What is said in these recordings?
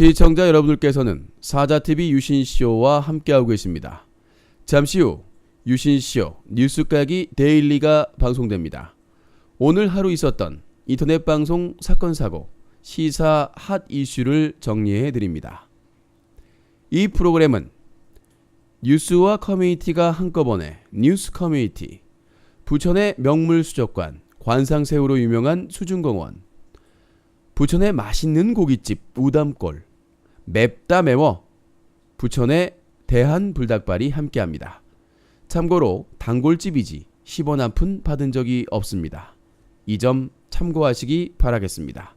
시청자 여러분들께서는 사자TV 유신쇼와 함께하고 계십니다. 잠시 후 유신쇼 뉴스까기 데일리가 방송됩니다. 오늘 하루 있었던 인터넷 방송 사건 사고 시사 핫 이슈를 정리해드립니다. 이 프로그램은 뉴스와 커뮤니티가 한꺼번에 뉴스 커뮤니티, 부천의 명물수족관 관상새우로 유명한 수중공원, 부천의 맛있는 고깃집 우담골, 맵다 매워 부천의 대한불닭발이 함께합니다. 참고로 단골집이지 10원 한 푼 받은 적이 없습니다. 이 점 참고하시기 바라겠습니다.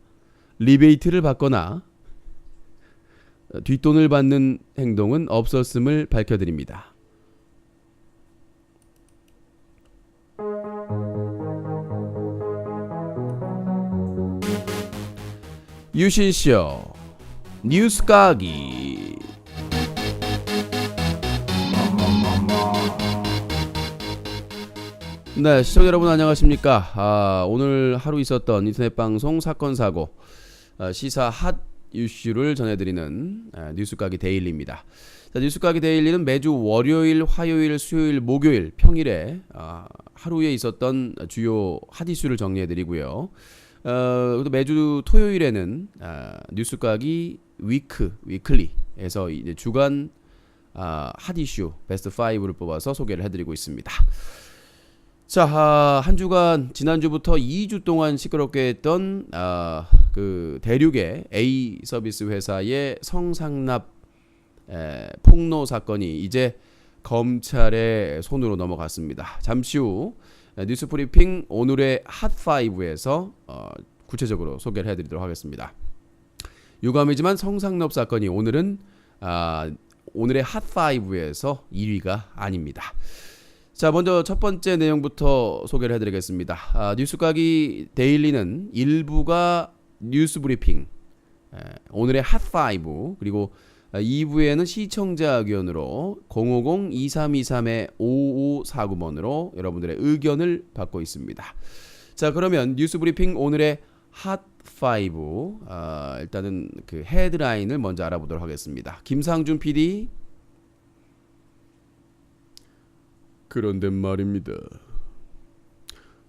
리베이트를 받거나 뒷돈을 받는 행동은 없었음을 밝혀드립니다. 유신쇼 뉴스 까기. 네, 시청자 여러분 안녕하십니까. 오늘 하루 있었던 인터넷 방송 사건 사고 시사 핫 이슈를 전해드리는 뉴스 까기 데일리입니다. 자, 뉴스 까기 데일리는 매주 월요일, 화요일, 수요일, 목요일, 평일에 하루에 있었던 주요 핫 이슈를 정리해드리고요. 또 매주 토요일에는 뉴스 까기 위클리에서 이제 주간 핫 이슈 베스트 5를 뽑아서 소개를 해드리고 있습니다. 자, 한 주간 지난주부터 2주 동안 시끄럽게 했던 그 대륙의 A 서비스 회사의 성상납 폭로 사건이 이제 검찰의 손으로 넘어갔습니다. 잠시 후 뉴스 브리핑 오늘의 핫5에서 구체적으로 소개를 해드리도록 하겠습니다. 유감이지만 성상납 사건이 오늘은 오늘의 핫5에서 2위가 아닙니다. 자, 먼저 첫 번째 내용부터 소개를 해드리겠습니다. 뉴스 까기 데일리는 1부가 뉴스 브리핑, 오늘의 핫5, 그리고 2부에는 시청자 의견으로 050-2323-5549번으로 여러분들의 의견을 받고 있습니다. 자, 그러면 뉴스 브리핑 오늘의 핫5, 일단은 그 헤드라인을 먼저 알아보도록 하겠습니다. 김상준 PD. 그런데 말입니다.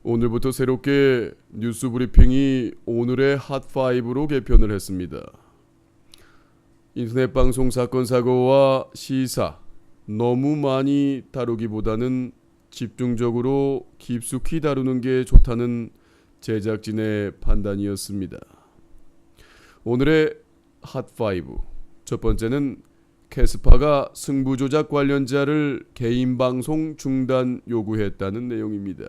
오늘부터 새롭게 뉴스 브리핑이 오늘의 핫5로 개편을 했습니다. 인터넷 방송 사건 사고와 시사 너무 많이 다루기보다는 집중적으로 깊숙이 다루는 게 좋다는 제작진의 판단이었습니다. 오늘의 핫5 첫 번째는 캐스파가 승부조작 관련자를 개인 방송 중단 요구했다는 내용입니다.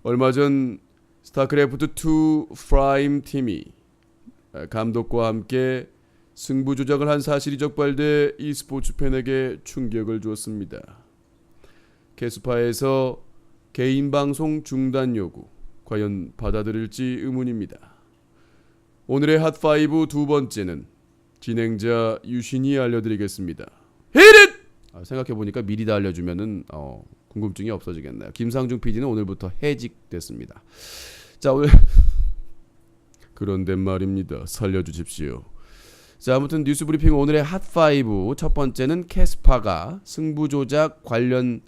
얼마 전 스타크래프트2 프라임 팀이 감독과 함께 승부조작을 한 사실이 적발돼 e스포츠 팬에게 충격을 주었습니다. 캐스파에서 개인 방송 중단 요구 과연 받아들일지 의문입니다. 오늘의 핫5 두 번째는 진행자 유신이 알려드리겠습니다. 히릿! 생각해보니까 미리 다 알려주면은 궁금증이 없어지겠네요. 김상중 PD는 오늘부터 해직됐습니다. 자, 오늘 그런데 말입니다. 살려주십시오. 자, 아무튼 뉴스 브리핑 오늘의 핫5 첫 번째는 캐스파가 승부조작 관련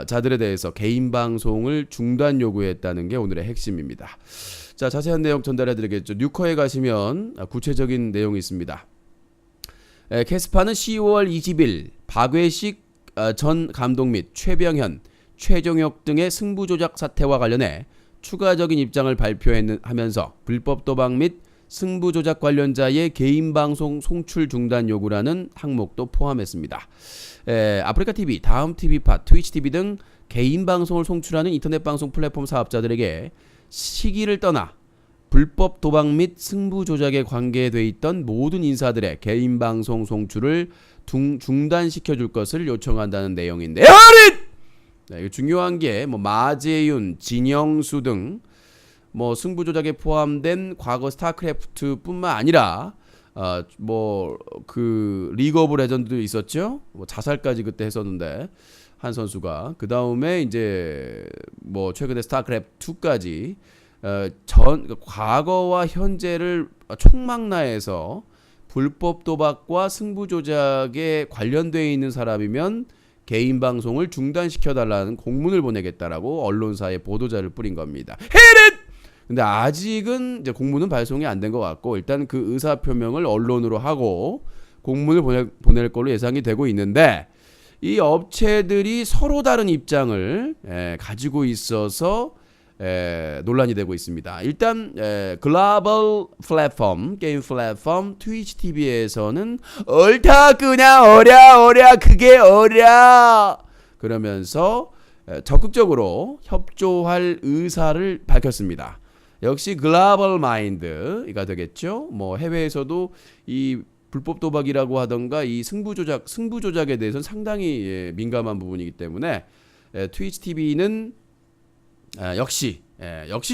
자들에 대해서 개인 방송을 중단 요구했다는 게 오늘의 핵심입니다. 자, 자세한 내용 전달해드리겠죠. 뉴커에 가시면 구체적인 내용이 있습니다. 캐스파는 10월 20일 박외식 전 감독 및 최병현, 최종혁 등의 승부조작 사태와 관련해 추가적인 입장을 발표하면서 불법 도박 및 승부조작 관련자의 개인 방송 송출 중단 요구라는 항목도 포함했습니다. 아프리카TV, 다음TV파, 트위치TV 등 개인 방송을 송출하는 인터넷 방송 플랫폼 사업자들에게 시기를 떠나 불법 도박 및 승부 조작에 관계돼 있던 모든 인사들의 개인 방송 송출을 중단시켜 줄 것을 요청한다는 내용인데요. 네, 중요한 게 마재윤, 진영수 등 승부 조작에 포함된 과거 스타크래프트뿐만 아니라 그 리그 오브 레전드도 있었죠. 자살까지 그때 했었는데 한 선수가 그 다음에 이제 최근에 스타크래프트 2까지 과거와 현재를 총망라해서 불법 도박과 승부 조작에 관련되어 있는 사람이면 개인 방송을 중단시켜달라는 공문을 보내겠다라고 언론사에 보도자를 뿌린 겁니다. 헤릿! 근데 아직은 이제 공문은 발송이 안 된 것 같고 일단 그 의사 표명을 언론으로 하고 공문을 보낼 걸로 예상이 되고 있는데 이 업체들이 서로 다른 입장을 가지고 있어서 논란이 되고 있습니다. 일단 글로벌 플랫폼, 게임 플랫폼 트위치 TV에서는 옳다 그냥 어랴 그게 어랴 그러면서 적극적으로 협조할 의사를 밝혔습니다. 역시 글로벌 마인드가 되겠죠. 뭐 해외에서도 이 불법 도박이라고 하던가 이 승부 조작에 대해서는 상당히 민감한 부분이기 때문에 트위치 TV는 역시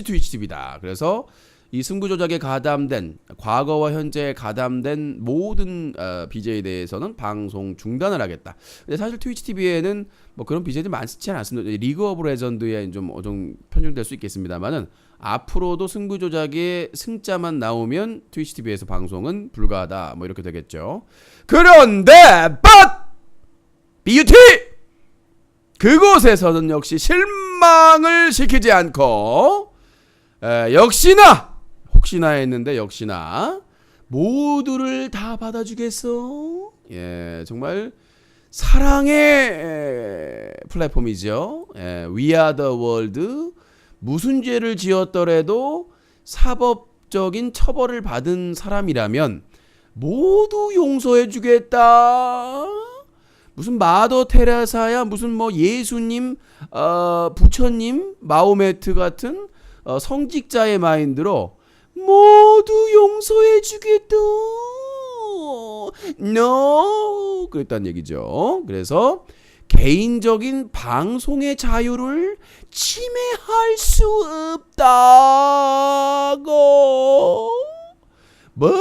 트위치 TV다. 그래서 이 승부 조작에 가담된 과거와 현재에 가담된 모든 BJ에 대해서는 방송 중단을 하겠다. 근데 사실 트위치 TV에는 뭐 그런 BJ들 많지 않습니다. 리그 오브 레전드에 좀 편중될 수 있겠습니다만은 앞으로도 승부 조작의 승자만 나오면 트위치 TV에서 방송은 불가하다. 뭐 이렇게 되겠죠. 그런데 BUT 그곳에서는 역시 실망을 시키지 않고 혹시나 했는데 역시나 모두를 다 받아주겠어. 정말 사랑의 플랫폼이죠. We are the world. 무슨 죄를 지었더라도 사법적인 처벌을 받은 사람이라면 모두 용서해주겠다. 무슨 마더 테레사야, 무슨 뭐 예수님, 부처님, 마호메트 같은 성직자의 마인드로 모두 용서해주겠다. No, 그랬단 얘기죠. 그래서 개인적인 방송의 자유를 침해할 수 없다고. 뭐?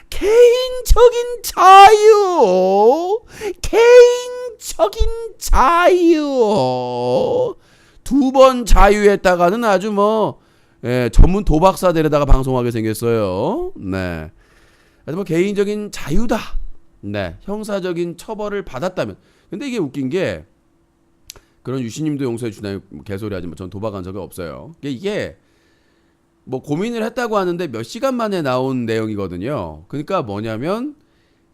개인적인 자유. 두 번 자유했다가는 아주 전문 도박사 데려다가 방송하게 생겼어요. 네. 아주 개인적인 자유다. 네. 형사적인 처벌을 받았다면. 근데 이게 웃긴 게 그런 유시님도 용서해 주나요? 개소리 하지만 전 도박한 적이 없어요. 이게 뭐 고민을 했다고 하는데 몇 시간 만에 나온 내용이거든요. 그러니까 뭐냐면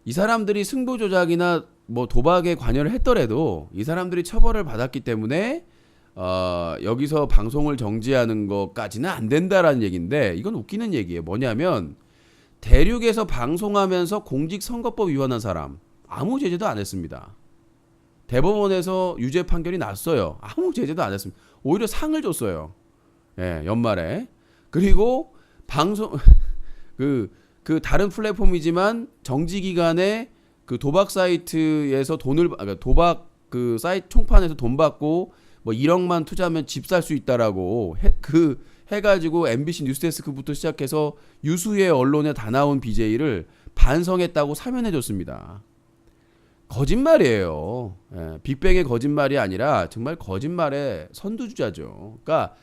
이 사람들이 승부 조작이나 뭐 도박에 관여를 했더라도 이 사람들이 처벌을 받았기 때문에 여기서 방송을 정지하는 것까지는 안 된다라는 얘기인데 이건 웃기는 얘기예요. 뭐냐면 대륙에서 방송하면서 공직선거법 위반한 사람 아무 제재도 안 했습니다. 대법원에서 유죄 판결이 났어요. 아무 제재도 안 했습니다. 오히려 상을 줬어요. 연말에. 그리고 방송 그 다른 플랫폼이지만 정지 기간에 그 도박 사이트에서 도박 그 사이트 총판에서 돈 받고 뭐 1억만 투자하면 집 살 수 있다라고 해가지고 MBC 뉴스데스크부터 시작해서 유수의 언론에 다 나온 BJ를 반성했다고 사면해줬습니다. 거짓말이에요. 빅뱅의 거짓말이 아니라 정말 거짓말의 선두주자죠. 그러니까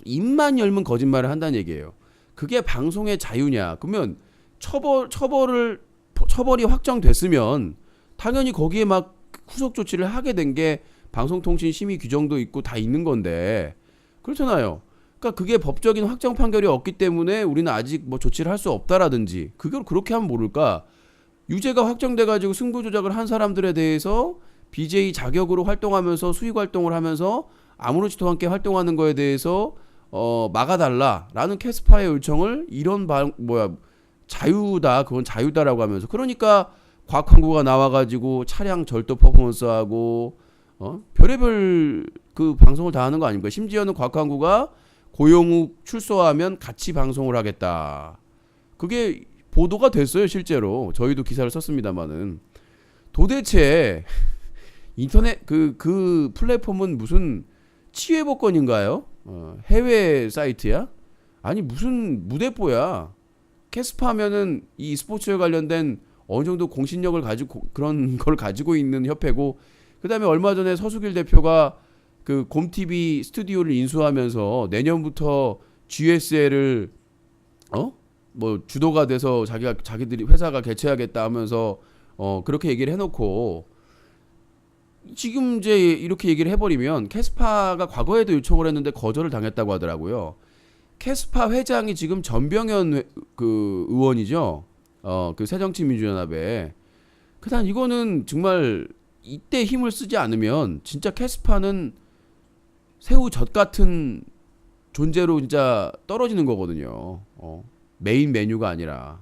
입만 열면 거짓말을 한다는 얘기예요. 그게 방송의 자유냐? 그러면 처벌이 확정됐으면 당연히 거기에 막 후속 조치를 하게 된 게 방송통신심의 규정도 있고 다 있는 건데 그렇잖아요. 그러니까 그게 법적인 확정 판결이 없기 때문에 우리는 아직 뭐 조치를 할 수 없다라든지 그걸 그렇게 하면 모를까? 유죄가 확정돼가지고 승부 조작을 한 사람들에 대해서 BJ 자격으로 활동하면서 수익 활동을 하면서 아무렇지도 않게 활동하는 거에 대해서 막아달라라는 캐스파의 요청을 이런 자유다 그건 자유다라고 하면서 그러니까 곽한구가 나와가지고 차량 절도 퍼포먼스하고 별의별 그 방송을 다 하는 거 아닙니까? 심지어는 곽한구가 고용욱 출소하면 같이 방송을 하겠다. 그게 보도가 됐어요 실제로. 저희도 기사를 썼습니다만은 도대체 인터넷 그 플랫폼은 무슨 치외복권인가요? 해외 사이트야? 아니 무슨 무대뽀야? 캐스파면은 이 스포츠에 관련된 어느 정도 공신력을 가지고 그런 걸 가지고 있는 협회고 그다음에 얼마 전에 서수길 대표가 그 곰TV 스튜디오를 인수하면서 내년부터 GSL을 뭐 주도가 돼서 자기들이 회사가 개최하겠다 하면서 그렇게 얘기를 해놓고 지금 이제 이렇게 얘기를 해버리면 캐스파가 과거에도 요청을 했는데 거절을 당했다고 하더라고요. 캐스파 회장이 지금 전병현 그 의원이죠. 그 새정치민주연합에. 그다음 이거는 정말 이때 힘을 쓰지 않으면 진짜 캐스파는 새우젓 같은 존재로 진짜 떨어지는 거거든요. 메인 메뉴가 아니라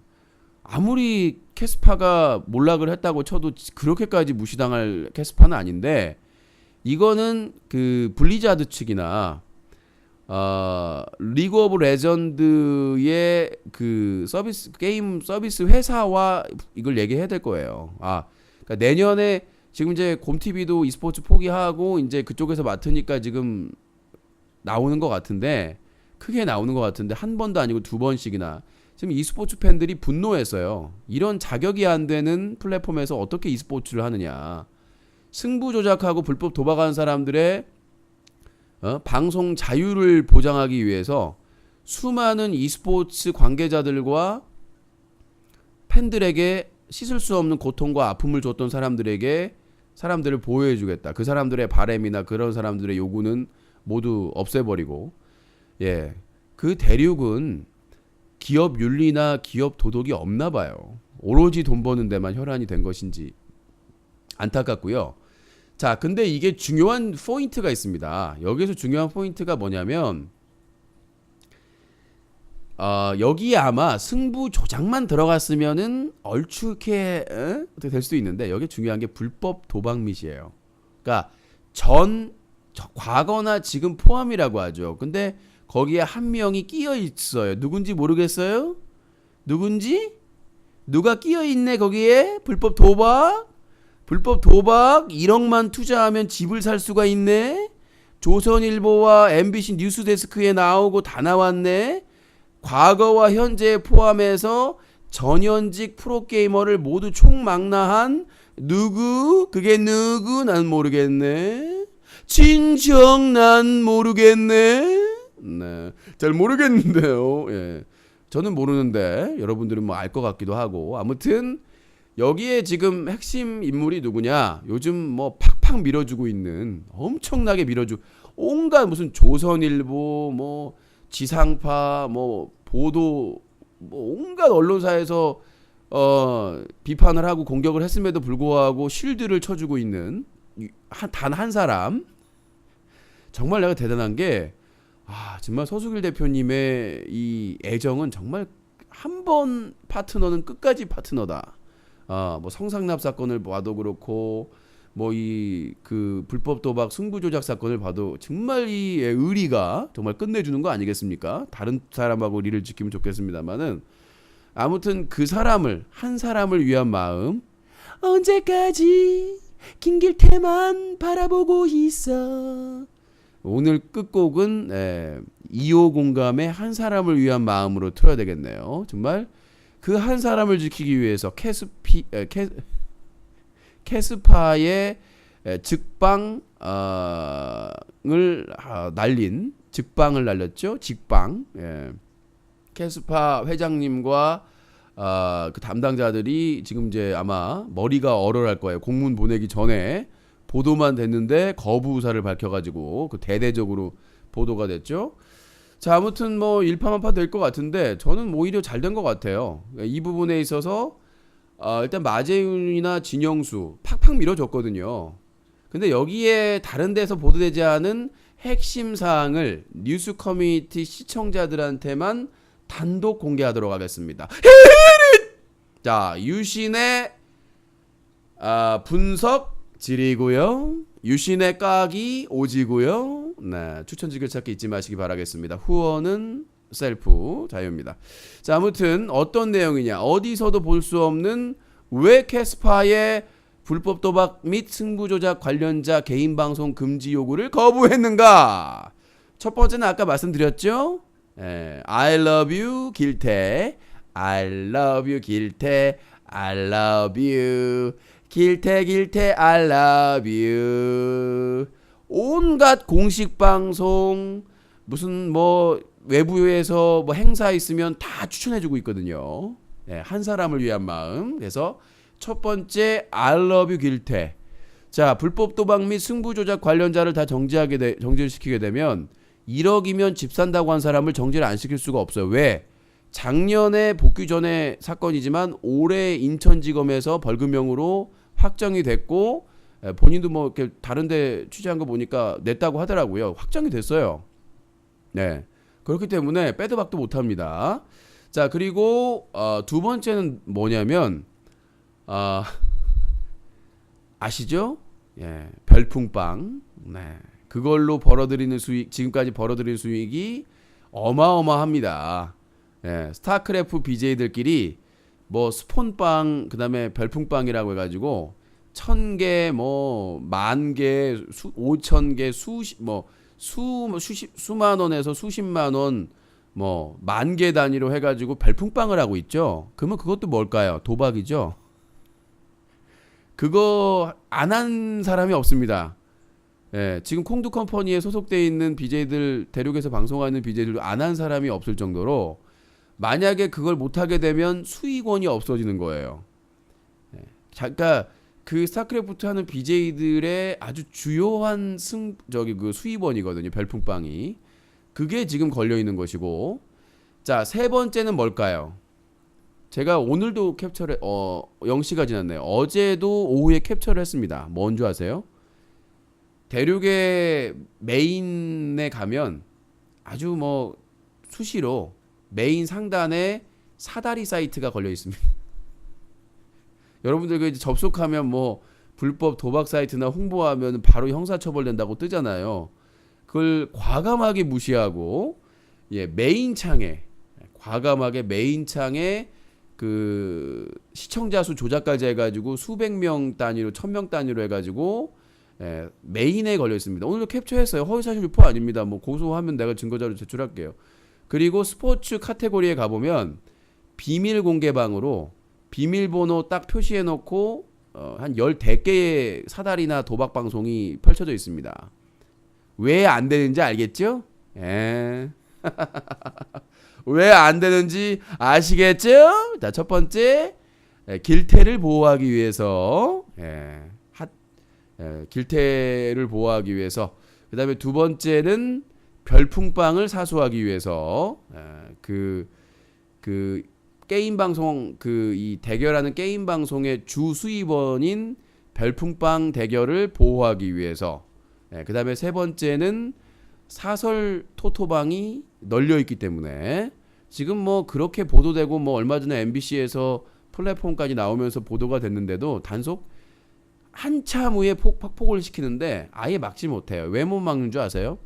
아무리 캐스파가 몰락을 했다고 쳐도 그렇게까지 무시당할 캐스파는 아닌데 이거는 그 블리자드 측이나 리그 오브 레전드의 그 서비스 게임 서비스 회사와 이걸 얘기해야 될 거예요. 그러니까 내년에 지금 이제 곰TV도 e스포츠 포기하고 이제 그쪽에서 맡으니까 지금 나오는 것 같은데 크게 나오는 것 같은데 한 번도 아니고 두 번씩이나 지금 e스포츠 팬들이 분노했어요. 이런 자격이 안 되는 플랫폼에서 어떻게 e스포츠를 하느냐. 승부 조작하고 불법 도박하는 사람들의 방송 자유를 보장하기 위해서 수많은 e스포츠 관계자들과 팬들에게 씻을 수 없는 고통과 아픔을 줬던 사람들을 보호해주겠다. 그 사람들의 바램이나 그런 사람들의 요구는 모두 없애버리고, 예, 그 대륙은 기업 윤리나 기업 도덕이 없나 봐요. 오로지 돈 버는 데만 혈안이 된 것인지 안타깝고요. 자, 근데 이게 중요한 포인트가 있습니다. 여기서 중요한 포인트가 뭐냐면 여기에 아마 승부 조작만 들어갔으면은 얼추게 어떻게 될 수도 있는데 여기 중요한 게 불법 도박 밋이에요. 그러니까 과거나 지금 포함이라고 하죠. 근데 거기에 한 명이 끼어 있어요. 누군지 모르겠어요? 누군지? 누가 끼어 있네 거기에? 불법 도박 1억만 투자하면 집을 살 수가 있네. 조선일보와 MBC 뉴스데스크에 나오고 다 나왔네. 과거와 현재 포함해서 전현직 프로게이머를 모두 총망라한 누구? 그게 누구? 난 모르겠네. 진정 난 모르겠네. 네, 잘 모르겠는데요. 예, 저는 모르는데 여러분들은 뭐 알 것 같기도 하고. 아무튼 여기에 지금 핵심 인물이 누구냐? 요즘 뭐 팍팍 밀어주고 있는 엄청나게 밀어주고 온갖 무슨 조선일보 뭐 지상파 뭐 보도 뭐 온갖 언론사에서 비판을 하고 공격을 했음에도 불구하고 쉴드를 쳐주고 있는 단 한 사람. 정말 내가 대단한 게 정말 서수길 대표님의 이 애정은 정말 한 번 파트너는 끝까지 파트너다. 뭐 성상납 사건을 봐도 그렇고 뭐 이 그 불법 도박 승부 조작 사건을 봐도 정말 이 의리가 정말 끝내주는 거 아니겠습니까? 다른 사람하고 리를 지키면 좋겠습니다만은 아무튼 한 사람을 위한 마음. 언제까지 김길태만 바라보고 있어. 오늘 끝곡은 2호 공감의 한 사람을 위한 마음으로 틀어야 되겠네요. 정말 그 한 사람을 지키기 위해서 캐스파의 직방을 날렸죠. 직방. 캐스파 회장님과 그 담당자들이 지금 이제 아마 머리가 얼얼할 거예요. 공문 보내기 전에 보도만 됐는데 거부 의사를 밝혀가지고 그 대대적으로 보도가 됐죠. 자, 아무튼 뭐 일파만파 될 것 같은데 저는 오히려 잘 된 것 같아요. 이 부분에 있어서 일단 마재윤이나 진영수 팍팍 밀어줬거든요. 근데 여기에 다른 데서 보도되지 않은 핵심 사항을 뉴스 커뮤니티 시청자들한테만 단독 공개하도록 하겠습니다. 자, 유신의 분석 질이고요. 유신의 까기 오지고요. 네, 추천 지글찾기 잊지 마시기 바라겠습니다. 후원은 셀프 자유입니다. 자, 아무튼 어떤 내용이냐, 어디서도 볼 수 없는 왜 캐스파의 불법 도박 및 승부 조작 관련자 개인 방송 금지 요구를 거부했는가? 첫 번째는 아까 말씀드렸죠. I love you 길태, I love you 길태, I love you 길태 I love you. 온갖 공식 방송 무슨 뭐 외부에서 뭐 행사 있으면 다 추천해주고 있거든요. 네, 한 사람을 위한 마음. 그래서 첫 번째 I love you 길태. 자, 불법 도박 및 승부 조작 관련자를 다 정지를 시키게 되면 1억이면 집 산다고 한 사람을 정지를 안 시킬 수가 없어요. 왜? 작년에 복귀 전에 사건이지만 올해 인천지검에서 벌금형으로 확정이 됐고 본인도 뭐 이렇게 다른데 취재한 거 보니까 냈다고 하더라고요. 확정이 됐어요. 네, 그렇기 때문에 빼도 박도 못합니다. 자, 그리고 두 번째는 뭐냐면 아시죠? 예, 별풍빵. 네, 그걸로 벌어들이는 수익, 지금까지 벌어들인 수익이 어마어마합니다. 예, 스타크래프트 BJ들끼리 뭐 스폰빵, 그다음에 별풍빵이라고 해가지고 1000개, 뭐 10,000개, 5,000개, 수만 원에서 수십만 원, 뭐 10,000개 단위로 해가지고 별풍빵을 하고 있죠. 그러면 그것도 뭘까요? 도박이죠. 그거 안 한 사람이 없습니다. 예, 지금 콩두 컴퍼니에 소속돼 있는 BJ들, 대륙에서 방송하는 BJ들도 안 한 사람이 없을 정도로 만약에 그걸 못하게 되면 수익원이 없어지는 거예요. 예, 그러니까 그 스타크래프트 하는 BJ들의 아주 주요한 그 수입원이거든요. 별풍빵이. 그게 지금 걸려 있는 것이고. 자, 세 번째는 뭘까요? 제가 오늘도 캡처를 0시가 지났네요. 어제도 오후에 캡처를 했습니다. 뭔 줄 아세요? 대륙의 메인에 가면 아주 뭐 수시로 메인 상단에 사다리 사이트가 걸려 있습니다. 여러분들 그 접속하면 뭐 불법 도박 사이트나 홍보하면 바로 형사처벌 된다고 뜨잖아요. 그걸 과감하게 무시하고 메인 창에 과감하게 메인 창에 그 시청자 수 조작까지 해가지고 수백 명 단위로 1000명 단위로 해가지고 메인에 걸려 있습니다. 오늘도 캡처했어요. 허위사실 유포 아닙니다. 뭐 고소하면 내가 증거자료 제출할게요. 그리고 스포츠 카테고리에 가보면 비밀 공개방으로 비밀번호 딱 표시해놓고 한 10개의 사다리나 도박 방송이 펼쳐져 있습니다. 왜 안 되는지 알겠죠? 왜 안 되는지 아시겠죠? 자, 첫 번째 길태를 보호하기 위해서 길태를 보호하기 위해서, 그 다음에 두 번째는 별풍빵을 사수하기 위해서 그 게임 방송 이 대결하는 게임 방송의 주 수입원인 별풍빵 대결을 보호하기 위해서, 그 다음에 세 번째는 사설 토토방이 널려 있기 때문에 지금 뭐 그렇게 보도되고 뭐 얼마 전에 MBC에서 플랫폼까지 나오면서 보도가 됐는데도 단속 한참 후에 확폭을 시키는데 아예 막지 못해요. 왜 못 막는 줄 아세요?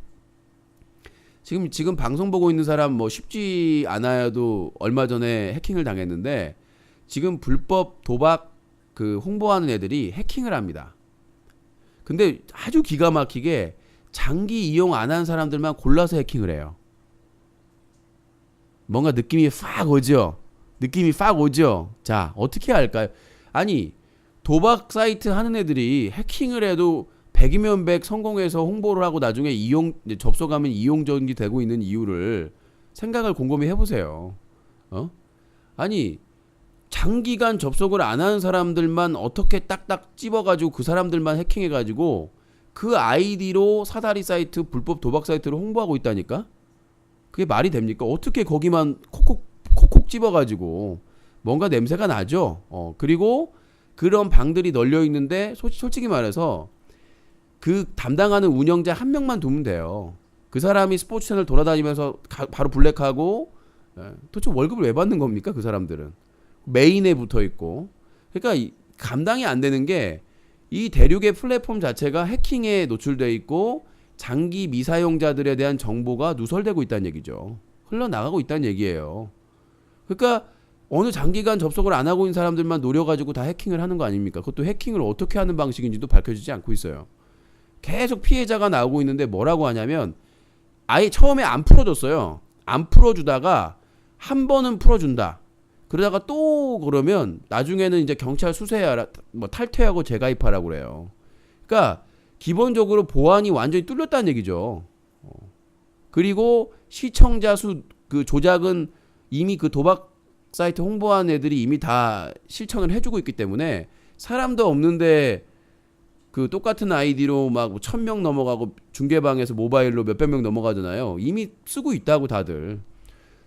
지금 방송 보고 있는 사람 뭐 쉽지 않아도 얼마 전에 해킹을 당했는데 지금 불법 도박 그 홍보하는 애들이 해킹을 합니다. 근데 아주 기가 막히게 장기 이용 안 한 사람들만 골라서 해킹을 해요. 뭔가 느낌이 팍 오죠? 자, 어떻게 할까요? 아니, 도박 사이트 하는 애들이 해킹을 해도 100이면 100 성공해서 홍보를 하고 나중에 접속하면 이용전기 되고 있는 이유를 생각을 곰곰이 해보세요. 아니, 장기간 접속을 안 하는 사람들만 어떻게 딱딱 찝어가지고 그 사람들만 해킹해가지고 그 아이디로 사다리 사이트, 불법 도박 사이트를 홍보하고 있다니까? 그게 말이 됩니까? 어떻게 거기만 콕콕 찝어가지고 뭔가 냄새가 나죠? 그리고 그런 방들이 널려 있는데 솔직히 말해서 그 담당하는 운영자 한 명만 두면 돼요. 그 사람이 스포츠 채널 돌아다니면서 바로 블랙하고 도대체 월급을 왜 받는 겁니까? 그 사람들은 메인에 붙어 있고. 그러니까 감당이 안 되는 게 이 대륙의 플랫폼 자체가 해킹에 노출돼 있고 장기 미사용자들에 대한 정보가 누설되고 있다는 얘기죠. 흘러나가고 있다는 얘기예요. 그러니까 어느 장기간 접속을 안 하고 있는 사람들만 노려가지고 다 해킹을 하는 거 아닙니까? 그것도 해킹을 어떻게 하는 방식인지도 밝혀지지 않고 있어요. 계속 피해자가 나오고 있는데 뭐라고 하냐면 아예 처음에 안 풀어줬어요. 안 풀어주다가 한 번은 풀어준다. 그러다가 또 그러면 나중에는 이제 경찰 수사해라, 뭐 탈퇴하고 재가입하라고 그래요. 그러니까 기본적으로 보안이 완전히 뚫렸다는 얘기죠. 그리고 시청자 수 그 조작은 이미 그 도박 사이트 홍보한 애들이 이미 다 실천을 해주고 있기 때문에 사람도 없는데 그 똑같은 아이디로 막 1000명 넘어가고 중계방에서 모바일로 몇백 명 넘어가잖아요. 이미 쓰고 있다고 다들.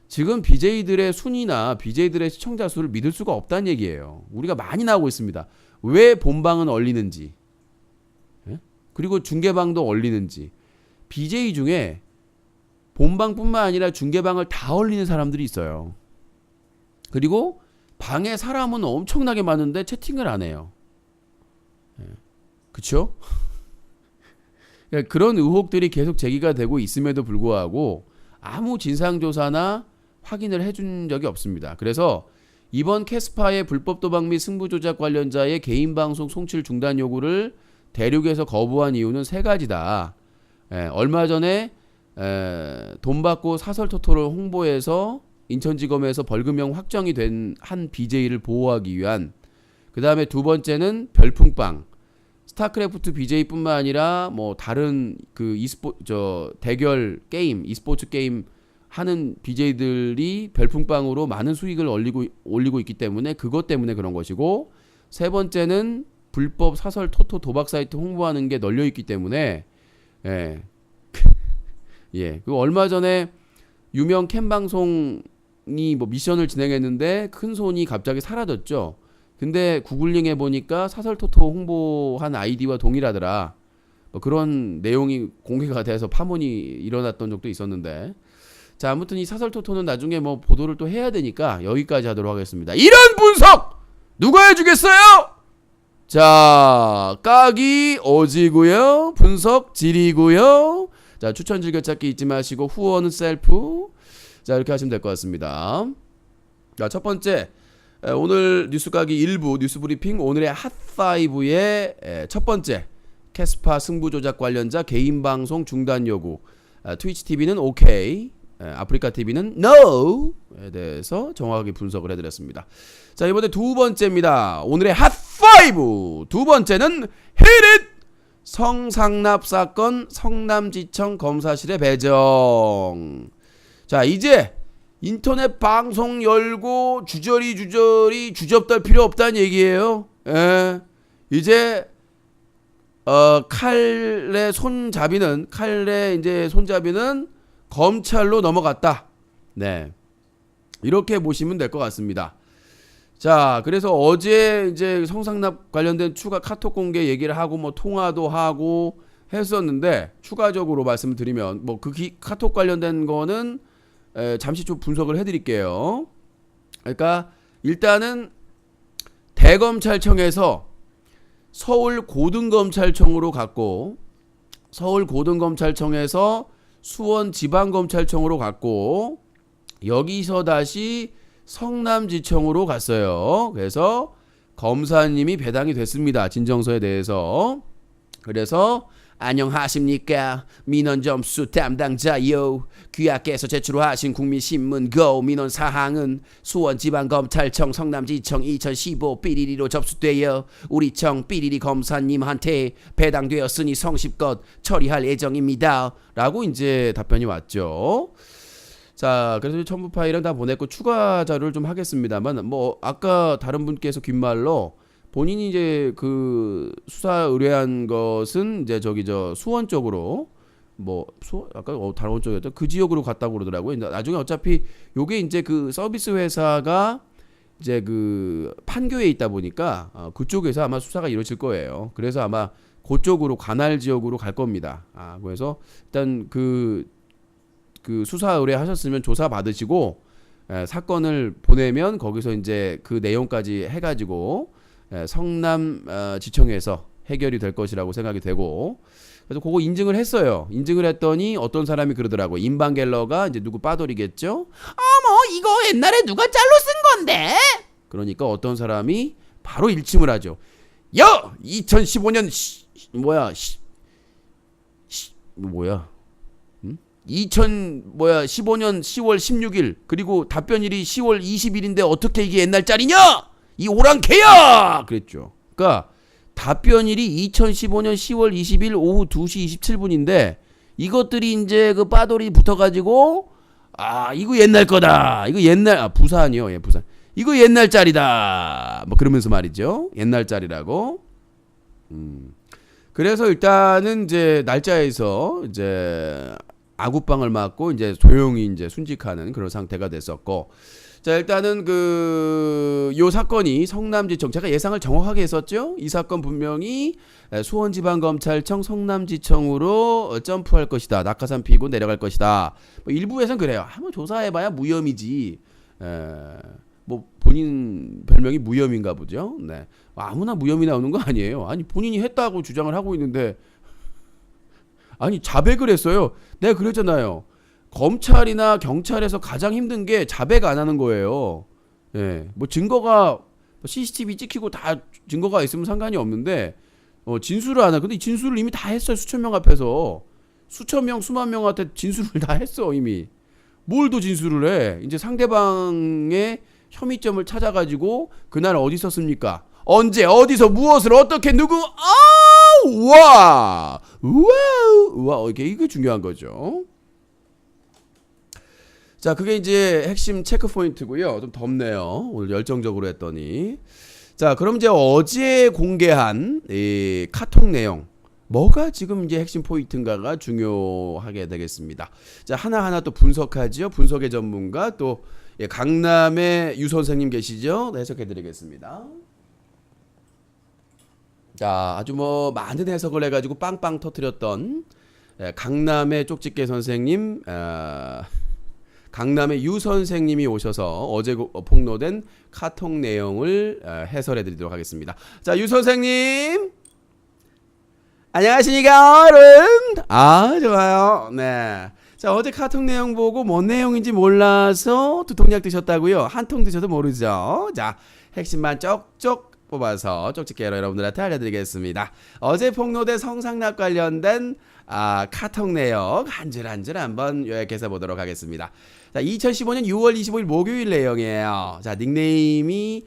지금 BJ들의 순위나 BJ들의 시청자 수를 믿을 수가 없다는 얘기예요. 우리가 많이 나오고 있습니다. 왜 본방은 얼리는지, 예? 그리고 중계방도 얼리는지. BJ 중에 본방뿐만 아니라 중계방을 다 얼리는 사람들이 있어요. 그리고 방에 사람은 엄청나게 많은데 채팅을 안 해요. 예. 그쵸? 그런 의혹들이 계속 제기가 되고 있음에도 불구하고 아무 진상조사나 확인을 해준 적이 없습니다. 그래서 이번 캐스파의 불법 도박 및 승부조작 관련자의 개인 방송 송출 중단 요구를 대륙에서 거부한 이유는 세 가지다. 얼마 전에 돈 받고 사설 토토를 홍보해서 인천지검에서 벌금형 확정이 된 한 BJ를 보호하기 위한, 그 다음에 두 번째는 별풍빵, 스타크래프트 BJ뿐만 아니라 뭐 다른 그 대결 게임, e스포츠 게임 하는 BJ들이 별풍빵으로 많은 수익을 올리고 있기 때문에 그것 때문에 그런 것이고, 세 번째는 불법 사설 토토 도박 사이트 홍보하는 게 널려 있기 때문에 예. 그 얼마 전에 유명 캠 방송이 뭐 미션을 진행했는데 큰 손이 갑자기 사라졌죠. 근데 구글링 해보니까 사설토토 홍보한 아이디와 동일하더라. 뭐 그런 내용이 공개가 돼서 파문이 일어났던 적도 있었는데. 자, 아무튼 이 사설토토는 나중에 뭐 보도를 또 해야 되니까 여기까지 하도록 하겠습니다. 이런 분석! 누가 해주겠어요? 자, 까기 어지고요. 분석 질이고요. 자, 추천 즐겨찾기 잊지 마시고 후원은 셀프. 자, 이렇게 하시면 될 것 같습니다. 자, 첫 번째, 오늘 뉴스까기 1부 뉴스브리핑 오늘의 핫5의 첫 번째, 캐스파 승부조작 관련자 개인방송 중단 요구. 트위치 TV는 오케이, 아프리카 TV는 NO에 대해서 정확하게 분석을 해드렸습니다. 자, 이번에 두 번째입니다. 오늘의 핫5 두 번째는 히릿 성상납 사건 성남지청 검사실의 배정. 자, 이제 인터넷 방송 열고 주저리 주접떨 필요 없다는 얘기예요. 예. 이제 칼의 손잡이는 검찰로 넘어갔다. 네. 이렇게 보시면 될 것 같습니다. 자, 그래서 어제 이제 성상납 관련된 추가 카톡 공개 얘기를 하고 뭐 통화도 하고 했었는데, 추가적으로 말씀드리면 뭐 그 카톡 관련된 거는 잠시 좀 분석을 해드릴게요. 그러니까 일단은 대검찰청에서 서울고등검찰청으로 갔고, 서울고등검찰청에서 수원지방검찰청으로 갔고, 여기서 다시 성남지청으로 갔어요. 그래서 검사님이 배당이 됐습니다. 진정서에 대해서. 그래서 안녕하십니까, 민원 점수 담당자요, 귀하께서 제출하신 국민신문 고 민원 사항은 수원지방검찰청 성남지청 2015 삐리리로 접수되어 우리 청 삐리리 검사님한테 배당되었으니 성실껏 처리할 예정입니다 라고 이제 답변이 왔죠. 자, 그래서 첨부 파일은 다 보냈고 추가 자료를 좀 하겠습니다만, 뭐 아까 다른 분께서 귓말로 본인이 이제 그 수사 의뢰한 것은 이제 수원 쪽으로, 뭐 아까 다른 쪽이었죠. 그 지역으로 갔다고 그러더라고요. 나중에 어차피 요게 이제 그 서비스 회사가 이제 그 판교에 있다 보니까 그쪽에서 아마 수사가 이루어질 거예요. 그래서 아마 그쪽으로 관할 지역으로 갈 겁니다. 그래서 일단 그 수사 의뢰하셨으면 조사 받으시고 사건을 보내면 거기서 이제 그 내용까지 해가지고 성남 지청에서 해결이 될 것이라고 생각이 되고, 그래서 그거 인증을 했어요. 인증을 했더니 어떤 사람이 그러더라고. 인방갤러가 이제 누구 빠돌이겠죠. 어머, 이거 옛날에 누가 짤로 쓴 건데. 그러니까 어떤 사람이 바로 일침을 하죠. 2015년 2015년 10월 16일 그리고 답변일이 10월 20일인데 어떻게 이게 옛날 짤이냐? 이 오랑캐야! 그랬죠. 그러니까 답변일이 2015년 10월 20일 오후 2시 27분인데 이것들이 이제 그 빠돌이 붙어가지고 이거 옛날 거다. 이거 옛날 부산이요. 예, 부산. 이거 옛날 짤이다. 뭐 그러면서 말이죠. 옛날 짤이라고. 그래서 일단은 이제 날짜에서 이제 아구빵을 맞고 이제 조용히 이제 순직하는 그런 상태가 됐었고. 자, 일단은 요 사건이 성남지청, 제가 예상을 정확하게 했었죠. 이 사건 분명히 수원지방검찰청 성남지청으로 점프할 것이다. 낙하산 피고 내려갈 것이다. 뭐 일부에서는 그래요. 한번 조사해봐야 무혐의지. 뭐 본인 별명이 무혐의인가 보죠. 네, 아무나 무혐의 나오는 거 아니에요. 아니 본인이 했다고 주장을 하고 있는데 아니 자백을 했어요. 내가 그랬잖아요. 검찰이나 경찰에서 가장 힘든 게 자백 안 하는 거예요. 예, 뭐 증거가 CCTV 찍히고 다 증거가 있으면 상관이 없는데 진술을 안 해. 근데 진술을 이미 다 했어요. 수천 명 앞에서 수천 명, 수만 명한테 진술을 다 했어 이미. 뭘 더 진술을 해? 이제 상대방의 혐의점을 찾아가지고 그날 어디 있었습니까? 언제 어디서 무엇을 어떻게 누구 우와 이게 중요한 거죠. 자, 그게 이제 핵심 체크 포인트고요. 좀 덥네요. 오늘 열정적으로 했더니. 자, 그럼 이제 어제 공개한 이 카톡 내용 뭐가 지금 이제 핵심 포인트인가가 중요하게 되겠습니다. 자, 하나하나 또 분석하죠. 분석의 전문가 또 강남의 유 선생님 계시죠? 네, 해석해 드리겠습니다. 자, 아주 뭐 많은 해석을 해가지고 빵빵 터뜨렸던 강남의 쪽집게 선생님, 강남의 유 선생님이 오셔서 어제 폭로된 카톡 내용을 해설해 드리도록 하겠습니다. 자, 유 선생님. 안녕하십니까, 어른. 좋아요. 네. 자, 어제 카톡 내용 보고 뭔 내용인지 몰라서 두통약 드셨다고요? 한 통 드셔도 모르죠? 자, 핵심만 쪽쪽 뽑아서 쪽집게로 여러분들한테 알려드리겠습니다. 어제 폭로된 성상납 관련된 카톡 내용 한 줄 한 줄 한번 요약해서 보도록 하겠습니다. 자, 2015년 6월 25일 목요일 내용이에요. 자, 닉네임이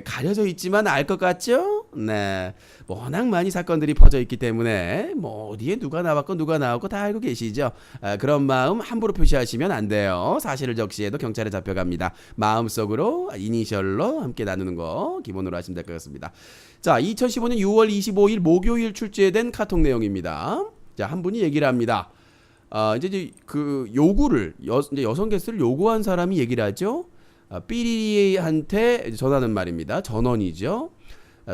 가려져 있지만 알 것 같죠? 네. 워낙 많이 사건들이 퍼져 있기 때문에 뭐 어디에 누가 나왔고 누가 나왔고 다 알고 계시죠? 그런 마음 함부로 표시하시면 안 돼요. 사실을 적시해도 경찰에 잡혀갑니다. 마음속으로 이니셜로 함께 나누는 거 기본으로 하시면 될 것 같습니다. 자, 2015년 6월 25일 목요일 출제된 카톡 내용입니다. 자, 한 분이 얘기를 합니다. 이제 그 요구를 이제 여성 게스트를 요구한 사람이 얘기를 하죠. 삐리한테 전하는 말입니다. 전원이죠.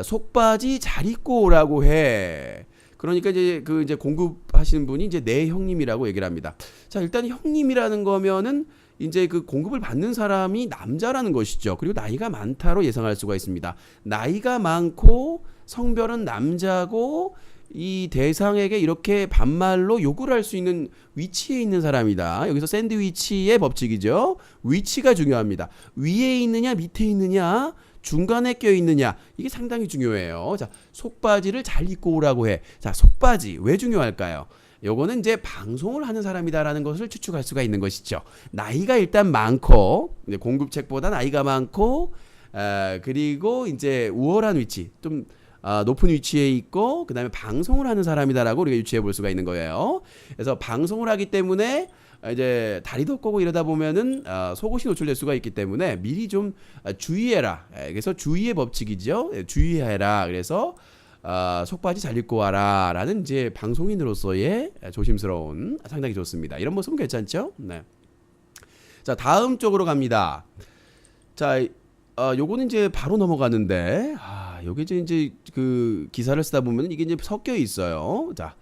속바지 잘 입고 오라고 해. 그러니까 이제 이제 공급하시는 분이 이제 내 형님이라고 얘기를 합니다. 자, 일단 형님이라는 거면은 이제 그 공급을 받는 사람이 남자라는 것이죠. 그리고 나이가 많다로 예상할 수가 있습니다. 나이가 많고 성별은 남자고 이 대상에게 이렇게 반말로 요구를 할 수 있는 위치에 있는 사람이다. 여기서 샌드위치의 법칙이죠. 위치가 중요합니다. 위에 있느냐 밑에 있느냐 중간에 껴 있느냐 이게 상당히 중요해요. 자, 속바지를 잘 입고 오라고 해. 자, 속바지 왜 중요할까요? 요거는 이제 방송을 하는 사람이다라는 것을 추측할 수가 있는 것이죠. 나이가 일단 많고 공급책보다 나이가 많고 그리고 이제 우월한 위치 좀 높은 위치에 있고 그 다음에 방송을 하는 사람이다라고 우리가 유추해 볼 수가 있는 거예요. 그래서 방송을 하기 때문에 이제 다리도 꼬고 이러다 보면은 속옷이 노출될 수가 있기 때문에 미리 좀 주의해라. 그래서 주의의 법칙이죠. 주의해라. 그래서 속바지 잘 입고 와라 라는 이제 방송인으로서의 조심스러운 상당히 좋습니다. 이런 모습은 괜찮죠? 네. 자, 다음 쪽으로 갑니다. 자, 요거는 이제 바로 넘어가는데 요게 이제 그 기사를 쓰다 보면 이게 이제 섞여 있어요. 자,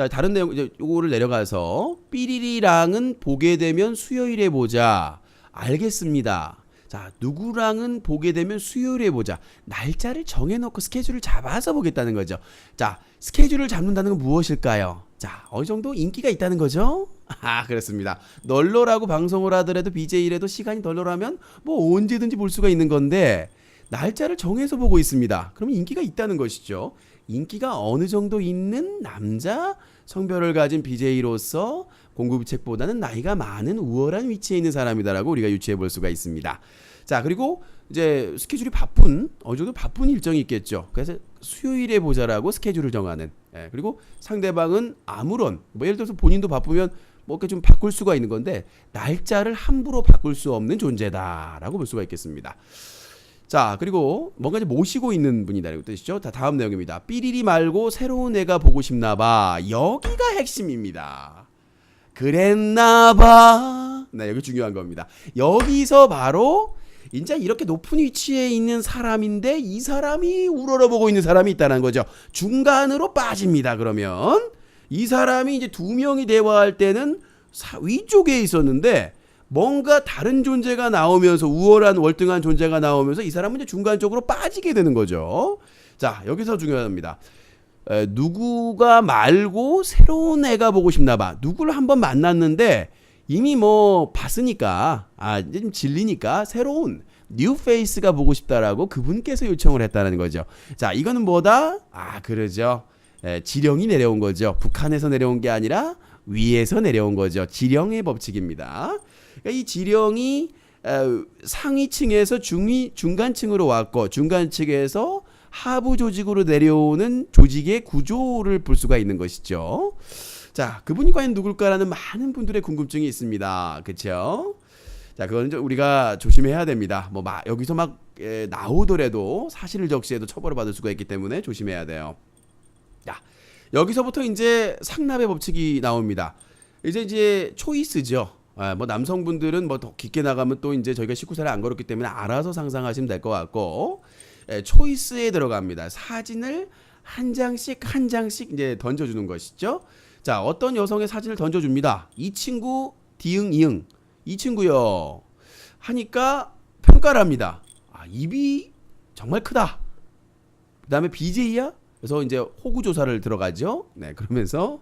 다른 내용 이제 요거를 내려가서 삐리리랑은 보게 되면 수요일에 보자. 알겠습니다. 자, 누구랑은 보게 되면 수요일에 보자. 날짜를 정해놓고 스케줄을 잡아서 보겠다는 거죠. 자, 스케줄을 잡는다는 건 무엇일까요? 자, 어느 정도 인기가 있다는 거죠? 그렇습니다. 널널하고 방송을 하더라도 BJ라도 시간이 널널하면 뭐 언제든지 볼 수가 있는 건데 날짜를 정해서 보고 있습니다. 그러면 인기가 있다는 것이죠. 인기가 어느 정도 있는 남자 성별을 가진 BJ로서 공급책보다는 나이가 많은 우월한 위치에 있는 사람이다라고 우리가 유추해 볼 수가 있습니다. 자, 그리고 이제 스케줄이 바쁜 어느 정도 바쁜 일정이 있겠죠. 그래서 수요일에 보자라고 스케줄을 정하는. 예, 그리고 상대방은 아무런 뭐 예를 들어서 본인도 바쁘면 뭐 이렇게 좀 바꿀 수가 있는 건데 날짜를 함부로 바꿀 수 없는 존재다라고 볼 수가 있겠습니다. 자, 그리고 뭔가 이제 모시고 있는 분이다라고 뜻이죠. 다음 내용입니다. 삐리리 말고 새로운 애가 보고 싶나봐. 여기가 핵심입니다. 그랬나봐. 네, 여기 중요한 겁니다. 여기서 바로 이제 이렇게 높은 위치에 있는 사람인데 이 사람이 우러러보고 있는 사람이 있다는 거죠. 중간으로 빠집니다. 그러면 이 사람이 이제 두 명이 대화할 때는 위쪽에 있었는데 뭔가 다른 존재가 나오면서 우월한 월등한 존재가 나오면서 이 사람은 이제 중간 쪽으로 빠지게 되는 거죠. 자, 여기서 중요합니다. 누구가 말고 새로운 애가 보고 싶나 봐. 누구를 한번 만났는데 이미 뭐 봤으니까 이제 좀 질리니까 새로운 뉴 페이스가 보고 싶다라고 그분께서 요청을 했다는 거죠. 자, 이거는 뭐다? 그러죠. 지령이 내려온 거죠. 북한에서 내려온 게 아니라 위에서 내려온 거죠. 지령의 법칙입니다. 그러니까 이 지령이 상위층에서 중간층으로 왔고 중간층에서 하부 조직으로 내려오는 조직의 구조를 볼 수가 있는 것이죠. 자, 그분이 과연 누굴까라는 많은 분들의 궁금증이 있습니다. 그렇죠? 자, 그거는 좀 우리가 조심해야 됩니다. 뭐 여기서 막 나오더라도 사실을 적시해도 처벌을 받을 수가 있기 때문에 조심해야 돼요. 자, 여기서부터 이제 상납의 법칙이 나옵니다. 이제 초이스죠. 뭐 남성분들은 뭐 더 깊게 나가면 또 이제 저희가 19살을 안 걸었기 때문에 알아서 상상하시면 될 것 같고, 초이스에 들어갑니다. 사진을 한 장씩 이제 던져주는 것이죠. 자, 어떤 여성의 사진을 던져줍니다. 이 친구 디응 이응 이 친구요 하니까 평가를 합니다. 입이 정말 크다. 그 다음에 BJ야? 그래서 이제 호구 조사를 들어가죠. 네, 그러면서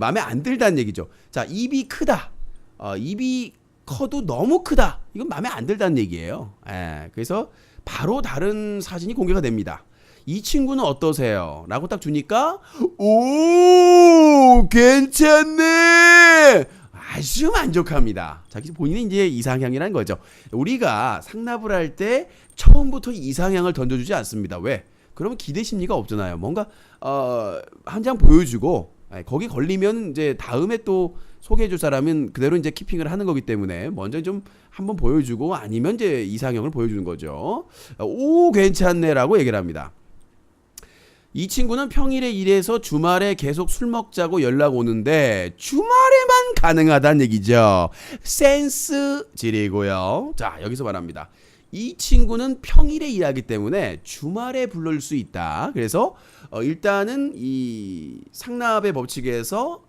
마음에 안 들다는 얘기죠. 자, 입이 크다. 입이 커도 너무 크다. 이건 마음에 안 들다는 얘기예요. 그래서 바로 다른 사진이 공개가 됩니다. 이 친구는 어떠세요? 라고 딱 주니까 오, 괜찮네. 아주 만족합니다. 자기 본인이 이제 이상향이라는 거죠. 우리가 상납을 할 때 처음부터 이상향을 던져주지 않습니다. 왜? 그러면 기대 심리가 없잖아요. 뭔가 한 장 보여주고 거기 걸리면 이제 다음에 또 소개해줄 사람은 그대로 이제 키핑을 하는 거기 때문에 먼저 좀 한번 보여주고 아니면 이제 이상형을 보여주는 거죠. 오, 괜찮네라고 얘기를 합니다. 이 친구는 평일에 일해서 주말에 계속 술 먹자고 연락 오는데 주말에만 가능하다는 얘기죠. 센스질이고요. 자, 여기서 말합니다. 이 친구는 평일에 일하기 때문에 주말에 불러줄 수 있다. 그래서 일단은 이 상납의 법칙에서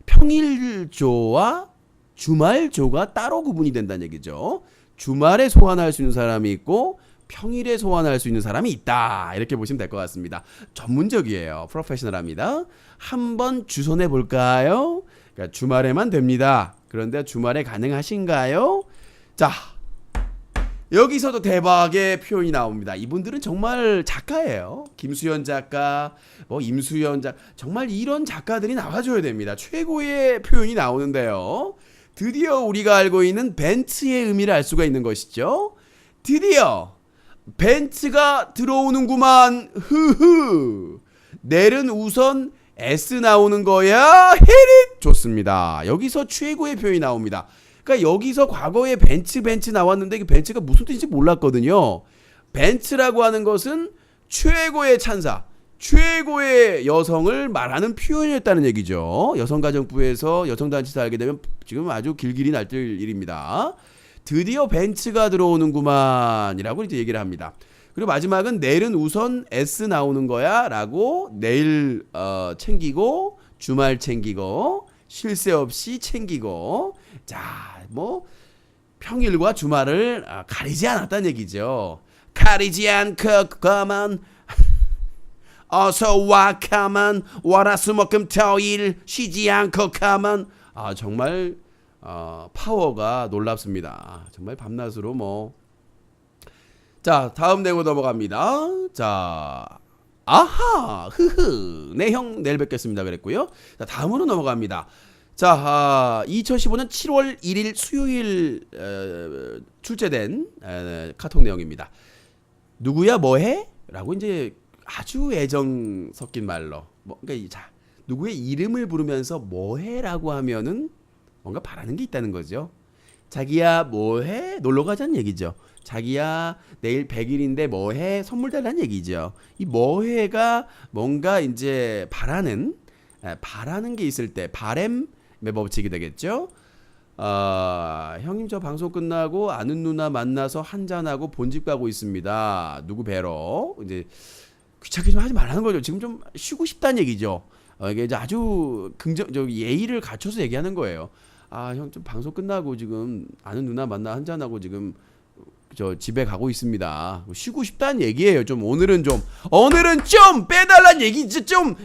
평일조와 주말조가 따로 구분이 된다는 얘기죠. 주말에 소환할 수 있는 사람이 있고 평일에 소환할 수 있는 사람이 있다. 이렇게 보시면 될 것 같습니다. 전문적이에요. 프로페셔널합니다. 한번 주선해 볼까요? 그러니까 주말에만 됩니다. 그런데 주말에 가능하신가요? 자, 여기서도 대박의 표현이 나옵니다. 이분들은 정말 작가예요. 김수현 작가, 뭐 임수연 작가, 정말 이런 작가들이 나와줘야 됩니다. 최고의 표현이 나오는데요. 드디어 우리가 알고 있는 벤츠의 의미를 알 수가 있는 것이죠. 드디어 벤츠가 들어오는구만. 흐흐. 넬은 우선 S 나오는 거야. 헤릿. 좋습니다. 여기서 최고의 표현이 나옵니다. 그러니까 여기서 과거에 벤츠 나왔는데 그 벤츠가 무슨 뜻인지 몰랐거든요. 벤츠라고 하는 것은 최고의 찬사, 최고의 여성을 말하는 표현이었다는 얘기죠. 여성가정부에서 여성단체에서 알게 되면 지금 아주 길길이 날뛸 일입니다. 드디어 벤츠가 들어오는구만 이라고 이제 얘기를 합니다. 그리고 마지막은 내일은 우선 S 나오는 거야 라고 내일 챙기고 주말 챙기고 쉴 새 없이 챙기고, 자, 뭐 평일과 주말을 가리지 않았다는 얘기죠. 가리지 않고 가만 어서 와 가만 월화수목금토일 쉬지 않고 가만. 정말 파워가 놀랍습니다. 정말 밤낮으로 뭐. 자, 다음 내용 넘어갑니다. 자, 아하, 흐흐, 네 형 내일 뵙겠습니다 그랬고요. 자, 다음으로 넘어갑니다. 자, 2015년 7월 1일 수요일 출제된 카톡 내용입니다. 누구야 뭐해? 라고 이제 아주 애정 섞인 말로 그러니까 자, 누구의 이름을 부르면서 뭐해라고 하면은 뭔가 바라는 게 있다는 거죠. 자기야 뭐해? 놀러 가자는 얘기죠. 자기야 내일 100일인데 뭐해? 선물 달라는 얘기죠. 이 뭐해가 뭔가 이제 바라는 게 있을 때 바램의 법칙이 되겠죠. 형님 저 방송 끝나고 아는 누나 만나서 한잔하고 본집 가고 있습니다. 누구 뵈러? 이제 귀찮게 좀 하지 말라는 거죠. 지금 좀 쉬고 싶다는 얘기죠. 이게 이제 아주 예의를 갖춰서 얘기하는 거예요. 형 좀 방송 끝나고 지금 아는 누나 만나 한잔하고 지금 저 집에 가고 있습니다. 쉬고 싶다는 얘기예요. 좀 오늘은 좀 빼달라는 얘기지. 좀.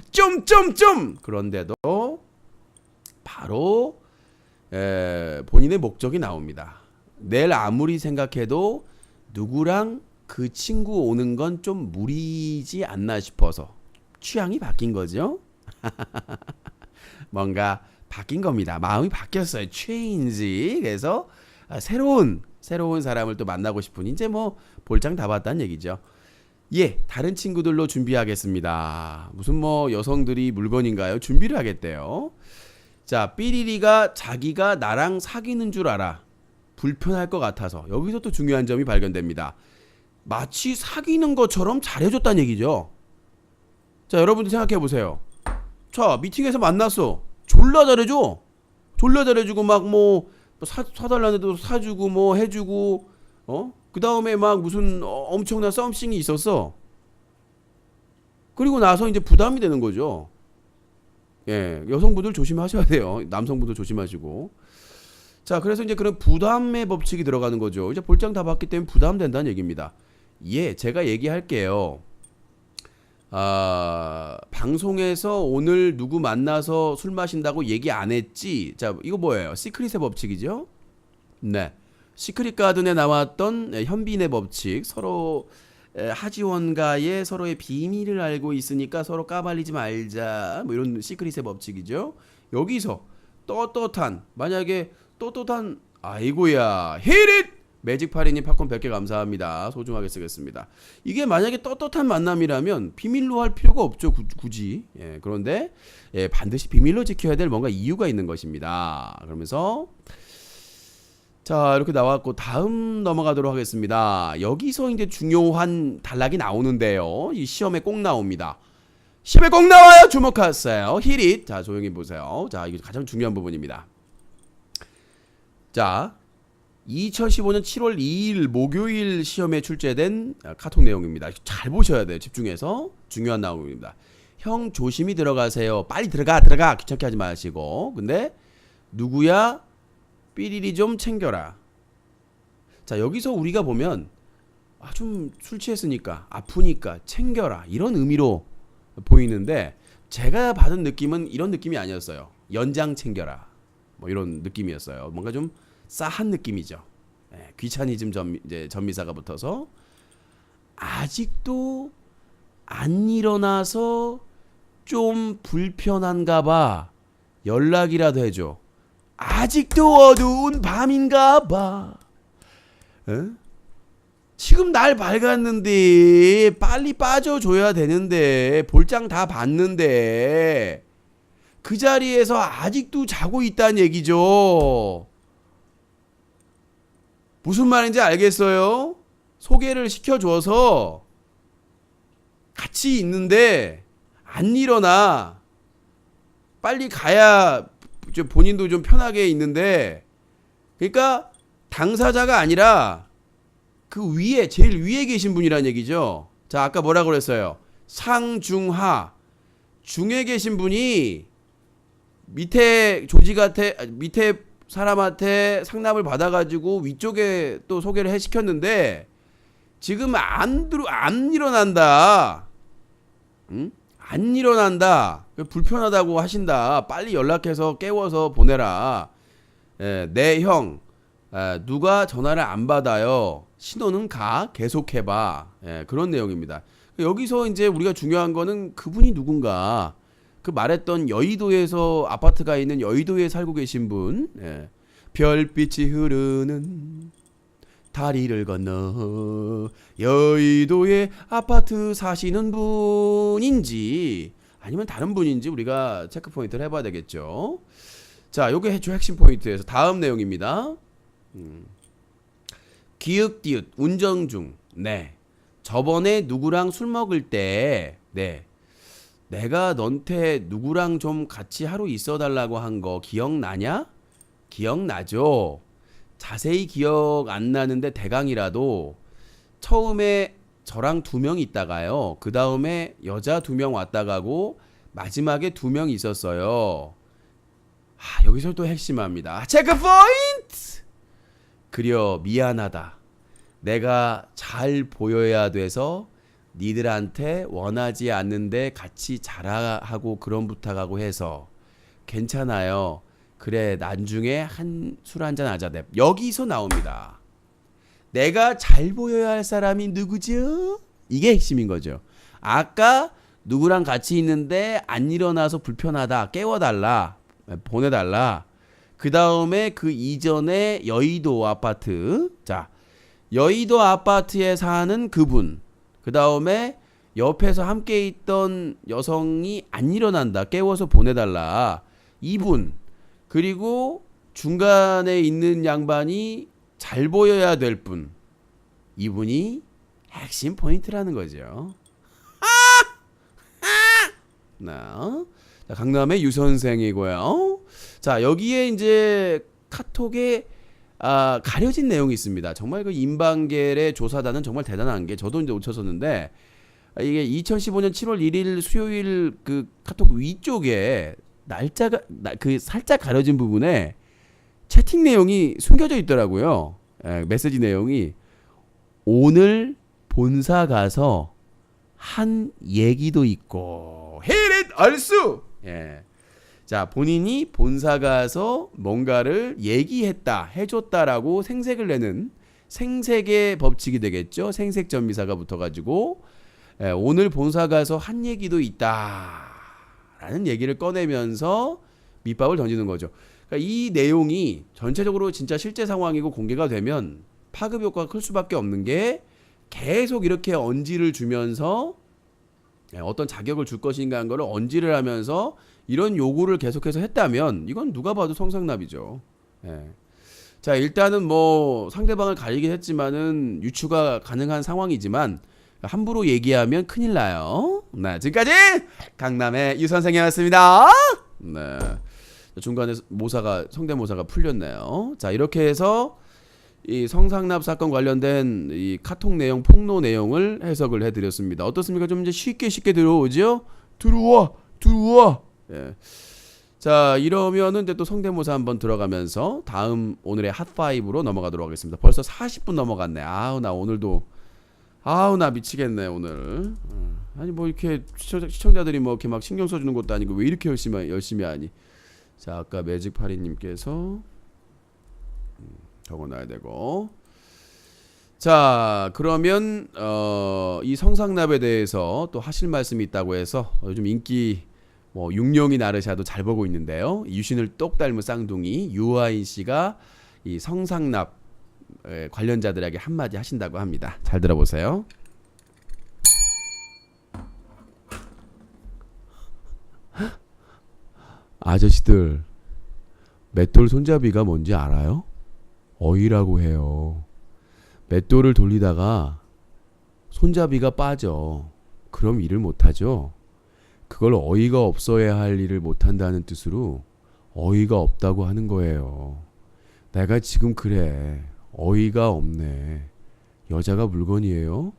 그런데도 바로 본인의 목적이 나옵니다. 내일 아무리 생각해도 누구랑 그 친구 오는 건 좀 무리지 않나 싶어서 취향이 바뀐 거죠. 뭔가 바뀐 겁니다. 마음이 바뀌었어요. change. 그래서 새로운 사람을 또 만나고 싶은 이제 뭐 볼장 다 봤다는 얘기죠. 예, 다른 친구들로 준비하겠습니다. 무슨 뭐 여성들이 물건인가요? 준비를 하겠대요. 자, 삐리리가 자기가 나랑 사귀는 줄 알아. 불편할 것 같아서. 여기서 또 중요한 점이 발견됩니다. 마치 사귀는 것처럼 잘해줬다는 얘기죠. 자, 여러분들 생각해 보세요. 자, 미팅에서 만났어. 졸라 잘해주고 막 뭐 사달라는 데도 사주고 뭐 해주고 그 다음에 막 무슨 엄청난 썸씽이 있었어. 그리고 나서 이제 부담이 되는 거죠. 예, 여성분들 조심하셔야 돼요. 남성분들 조심하시고. 자, 그래서 이제 그런 부담의 법칙이 들어가는 거죠. 이제 볼장 다 봤기 때문에 부담된다는 얘기입니다. 예, 제가 얘기할게요. 방송에서 오늘 누구 만나서 술 마신다고 얘기 안 했지? 자, 이거 뭐예요? 시크릿의 법칙이죠? 네. 시크릿 가든에 나왔던 현빈의 법칙. 서로 하지원과의 서로의 비밀을 알고 있으니까 서로 까발리지 말자. 뭐 이런 시크릿의 법칙이죠. 여기서 만약에 떳떳한 아이고야 히릿 매직파리님 팝콘 100개 감사합니다. 소중하게 쓰겠습니다. 이게 만약에 떳떳한 만남이라면 비밀로 할 필요가 없죠. 굳이. 예, 그런데 반드시 비밀로 지켜야 될 뭔가 이유가 있는 것입니다. 그러면서 자, 이렇게 나왔고 다음 넘어가도록 하겠습니다. 여기서 이제 중요한 단락이 나오는데요. 이 시험에 꼭 나옵니다. 시험에 꼭 나와요. 주목하세요. 히릿. 자, 조용히 보세요. 자, 이게 가장 중요한 부분입니다. 자, 2015년 7월 2일 목요일 시험에 출제된 카톡 내용입니다. 잘 보셔야 돼요. 집중해서. 중요한 내용입니다. 형 조심히 들어가세요. 빨리 들어가. 귀찮게 하지 마시고. 근데 누구야? 삐리리 좀 챙겨라. 자, 여기서 우리가 보면 좀 술 취했으니까 아프니까 챙겨라. 이런 의미로 보이는데 제가 받은 느낌은 이런 느낌이 아니었어요. 연장 챙겨라. 뭐 이런 느낌이었어요. 뭔가 좀 싸한 느낌이죠. 귀차니즘 전미사가 붙어서 아직도 안 일어나서 좀 불편한가 봐. 연락이라도 해줘. 아직도 어두운 밤인가 봐. 지금 날 밝았는데 빨리 빠져줘야 되는데 볼장 다 봤는데 그 자리에서 아직도 자고 있다는 얘기죠. 무슨 말인지 알겠어요? 소개를 시켜줘서 같이 있는데 안 일어나. 빨리 가야 본인도 좀 편하게 있는데, 그러니까 당사자가 아니라 그 위에 제일 위에 계신 분이란 얘기죠. 자, 아까 뭐라 그랬어요? 상중하. 중에 계신 분이 밑에 밑에 사람한테 상담을 받아가지고 위쪽에 또 소개를 시켰는데 지금 안 일어난다. 응? 안 일어난다. 불편하다고 하신다. 빨리 연락해서 깨워서 보내라. 네, 형. 누가 전화를 안 받아요. 신호는 가. 계속해봐. 그런 내용입니다. 여기서 이제 우리가 중요한 거는 그분이 누군가. 그 말했던 여의도에서 아파트가 있는 여의도에 살고 계신 분, 예. 별빛이 흐르는 다리를 건너 여의도에 아파트 사시는 분인지 아니면 다른 분인지 우리가 체크 포인트를 해봐야 되겠죠. 자, 요게 주 핵심 포인트에서 다음 내용입니다. 기읍디읒 운전 중. 네. 저번에 누구랑 술 먹을 때, 네. 내가 너한테 누구랑 좀 같이 하루 있어 달라고 한 거 기억나냐? 기억나죠? 자세히 기억 안 나는데 대강이라도 처음에 저랑 2명 있다가요. 그 다음에 여자 2명 왔다 가고 마지막에 2명 있었어요. 여기서 또 핵심합니다. 체크 포인트! 그려 미안하다. 내가 잘 보여야 돼서 니들한테 원하지 않는데 같이 자라하고 그런 부탁하고 해서 괜찮아요. 그래 나중에 술 한잔 하자. 여기서 나옵니다. 내가 잘 보여야 할 사람이 누구죠? 이게 핵심인 거죠. 아까 누구랑 같이 있는데 안 일어나서 불편하다. 깨워달라. 보내달라. 그 다음에 그 이전에 여의도 아파트. 자, 여의도 아파트에 사는 그분. 그 다음에 옆에서 함께 있던 여성이 안 일어난다. 깨워서 보내달라. 이분. 그리고 중간에 있는 양반이 잘 보여야 될 분. 이분이 핵심 포인트라는 거죠. 자, 강남의 유 선생이고요. 자, 여기에 이제 카톡에 가려진 내용이 있습니다. 정말 그 인방겔의 조사단은 정말 대단한 게 저도 이제 놓쳤었는데 이게 2015년 7월 1일 수요일 그 카톡 위쪽에 날짜가 그 살짝 가려진 부분에 채팅 내용이 숨겨져 있더라고요. 메시지 내용이 오늘 본사 가서 한 얘기도 있고 헤릿 얼쑤. 예. 자, 본인이 본사 가서 뭔가를 얘기했다, 해줬다라고 생색을 내는 생색의 법칙이 되겠죠. 생색전미사가 붙어가지고 오늘 본사 가서 한 얘기도 있다라는 얘기를 꺼내면서 밑밥을 던지는 거죠. 그러니까 이 내용이 전체적으로 진짜 실제 상황이고 공개가 되면 파급 효과가 클 수밖에 없는 게 계속 이렇게 언지를 주면서 어떤 자격을 줄 것인가 한 거를 언지를 하면서 이런 요구를 계속해서 했다면 이건 누가 봐도 성상납이죠. 예. 자, 일단은 뭐 상대방을 가리긴 했지만은 유추가 가능한 상황이지만 함부로 얘기하면 큰일 나요. 네, 지금까지 강남의 유 선생이었습니다. 네, 중간에 성대모사가 풀렸네요. 자, 이렇게 해서 이 성상납 사건 관련된 이 카톡 내용, 폭로 내용을 해석을 해드렸습니다. 어떻습니까? 좀 이제 쉽게 들어오죠? 들어와. 예. 자, 이러면은 이제 또 성대모사 한번 들어가면서 다음 오늘의 핫5로 넘어가도록 하겠습니다. 벌써 40분 넘어갔네. 나 미치겠네 오늘. 아니 뭐 이렇게 시청자들이 뭐 이렇게 막 신경 써주는 것도 아니고 왜 이렇게 열심히 하니? 자, 아까 매직파리님께서 적어놔야 되고. 자, 그러면 이 성상납에 대해서 또 하실 말씀이 있다고 해서 요즘 인기 뭐 육룡이 나르샤도 잘 보고 있는데요. 유신을 똑 닮은 쌍둥이 유아인 씨가 이 성상납 관련자들에게 한마디 하신다고 합니다. 잘 들어보세요. 아저씨들, 맷돌 손잡이가 뭔지 알아요? 어이라고 해요. 맷돌을 돌리다가 손잡이가 빠져. 그럼 일을 못하죠. 그걸 어이가 없어야 할 일을 못한다는 뜻으로 어이가 없다고 하는 거예요. 내가 지금 그래. 어이가 없네. 여자가 물건이에요?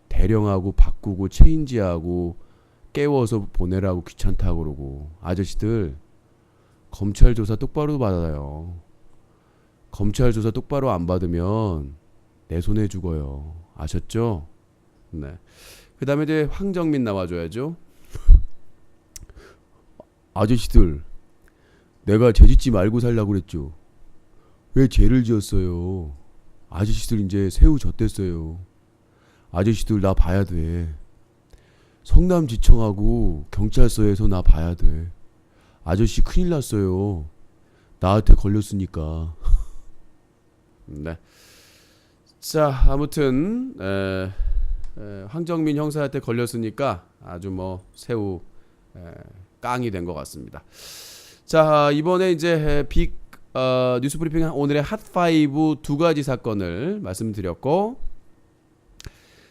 대령하고 바꾸고 체인지하고 깨워서 보내라고 귀찮다고 그러고. 아저씨들, 검찰 조사 똑바로 받아요. 검찰 조사 똑바로 안 받으면 내 손에 죽어요. 아셨죠? 네. 그 다음에 이제 황정민 나와줘야죠. 아저씨들, 내가 죄 짓지 말고 살라고 그랬죠. 왜 죄를 지었어요? 아저씨들 이제 새우 젖댔어요. 아저씨들 나 봐야 돼. 성남지청하고 경찰서에서 나 봐야 돼. 아저씨 큰일 났어요. 나한테 걸렸으니까. 네. 자, 아무튼 황정민 형사한테 걸렸으니까 아주 뭐 새우 깡이 된 것 같습니다. 자, 이번에 이제 빅 뉴스브리핑 오늘의 핫5 두 가지 사건을 말씀드렸고,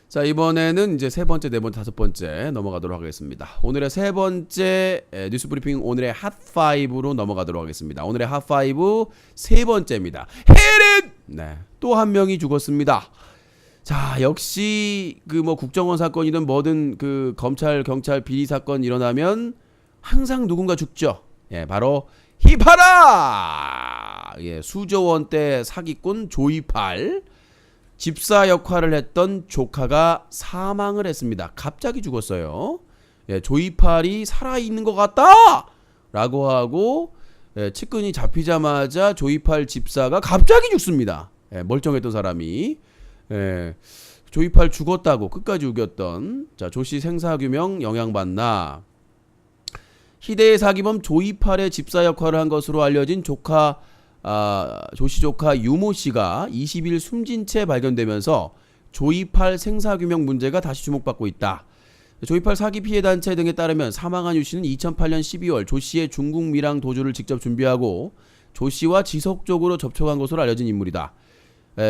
자, 이번에는 이제 세 번째, 네 번째, 다섯 번째 넘어가도록 하겠습니다. 오늘의 세 번째 뉴스브리핑 오늘의 핫5로 넘어가도록 하겠습니다. 오늘의 핫5 세 번째입니다. 헤렌! 네, 또 한 명이 죽었습니다. 자, 역시 그 뭐 국정원 사건이든 뭐든 그 검찰 경찰 비리 사건 일어나면 항상 누군가 죽죠. 예, 바로 힙하라. 예, 수조 원대 사기꾼 조이팔 집사 역할을 했던 조카가 사망을 했습니다. 갑자기 죽었어요. 예, 조이팔이 살아있는 것 같다라고 하고 측근이 잡히자마자 조이팔 집사가 갑자기 죽습니다. 예, 멀쩡했던 사람이. 예, 조이팔 죽었다고 끝까지 우겼던, 자, 조씨 생사규명 영향받나. 희대의 사기범 조이팔의 집사 역할을 한 것으로 알려진 조씨 조카 유모 씨가 20일 숨진 채 발견되면서 조이팔 생사규명 문제가 다시 주목받고 있다. 조이팔 사기 피해 단체 등에 따르면 사망한 유 씨는 2008년 12월 조 씨의 중국 밀항 도주를 직접 준비하고 조 씨와 지속적으로 접촉한 것으로 알려진 인물이다.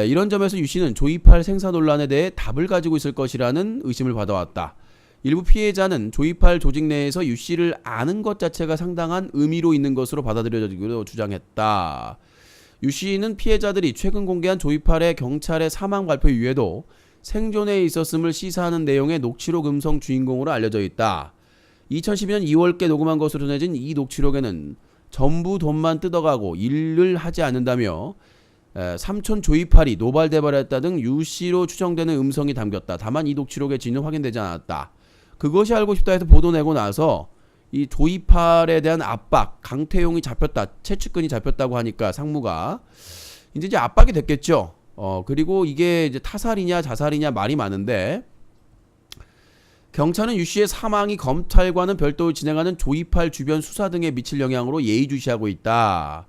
이런 점에서 유 씨는 조이팔 생사 논란에 대해 답을 가지고 있을 것이라는 의심을 받아왔다. 일부 피해자는 조이팔 조직 내에서 유 씨를 아는 것 자체가 상당한 의미로 있는 것으로 받아들여지기로 주장했다. 유 씨는 피해자들이 최근 공개한 조이팔의 경찰의 사망 발표 이후에도 생존해 있었음을 시사하는 내용의 녹취록 음성 주인공으로 알려져 있다. 2012년 2월께 녹음한 것으로 전해진 이 녹취록에는 전부 돈만 뜯어가고 일을 하지 않는다며 삼촌 조이팔이 노발대발했다 등 유 씨로 추정되는 음성이 담겼다. 다만 이 녹취록의 진위는 확인되지 않았다. 그것이 알고 싶다 해서 보도 내고 나서 이 조이팔에 대한 압박, 강태용이 잡혔다, 최측근이 잡혔다고 하니까 상무가 이제 압박이 됐겠죠. 그리고 이게 이제 타살이냐 자살이냐 말이 많은데, 경찰은 유 씨의 사망이 검찰과는 별도로 진행하는 조이팔 주변 수사 등에 미칠 영향으로 예의주시하고 있다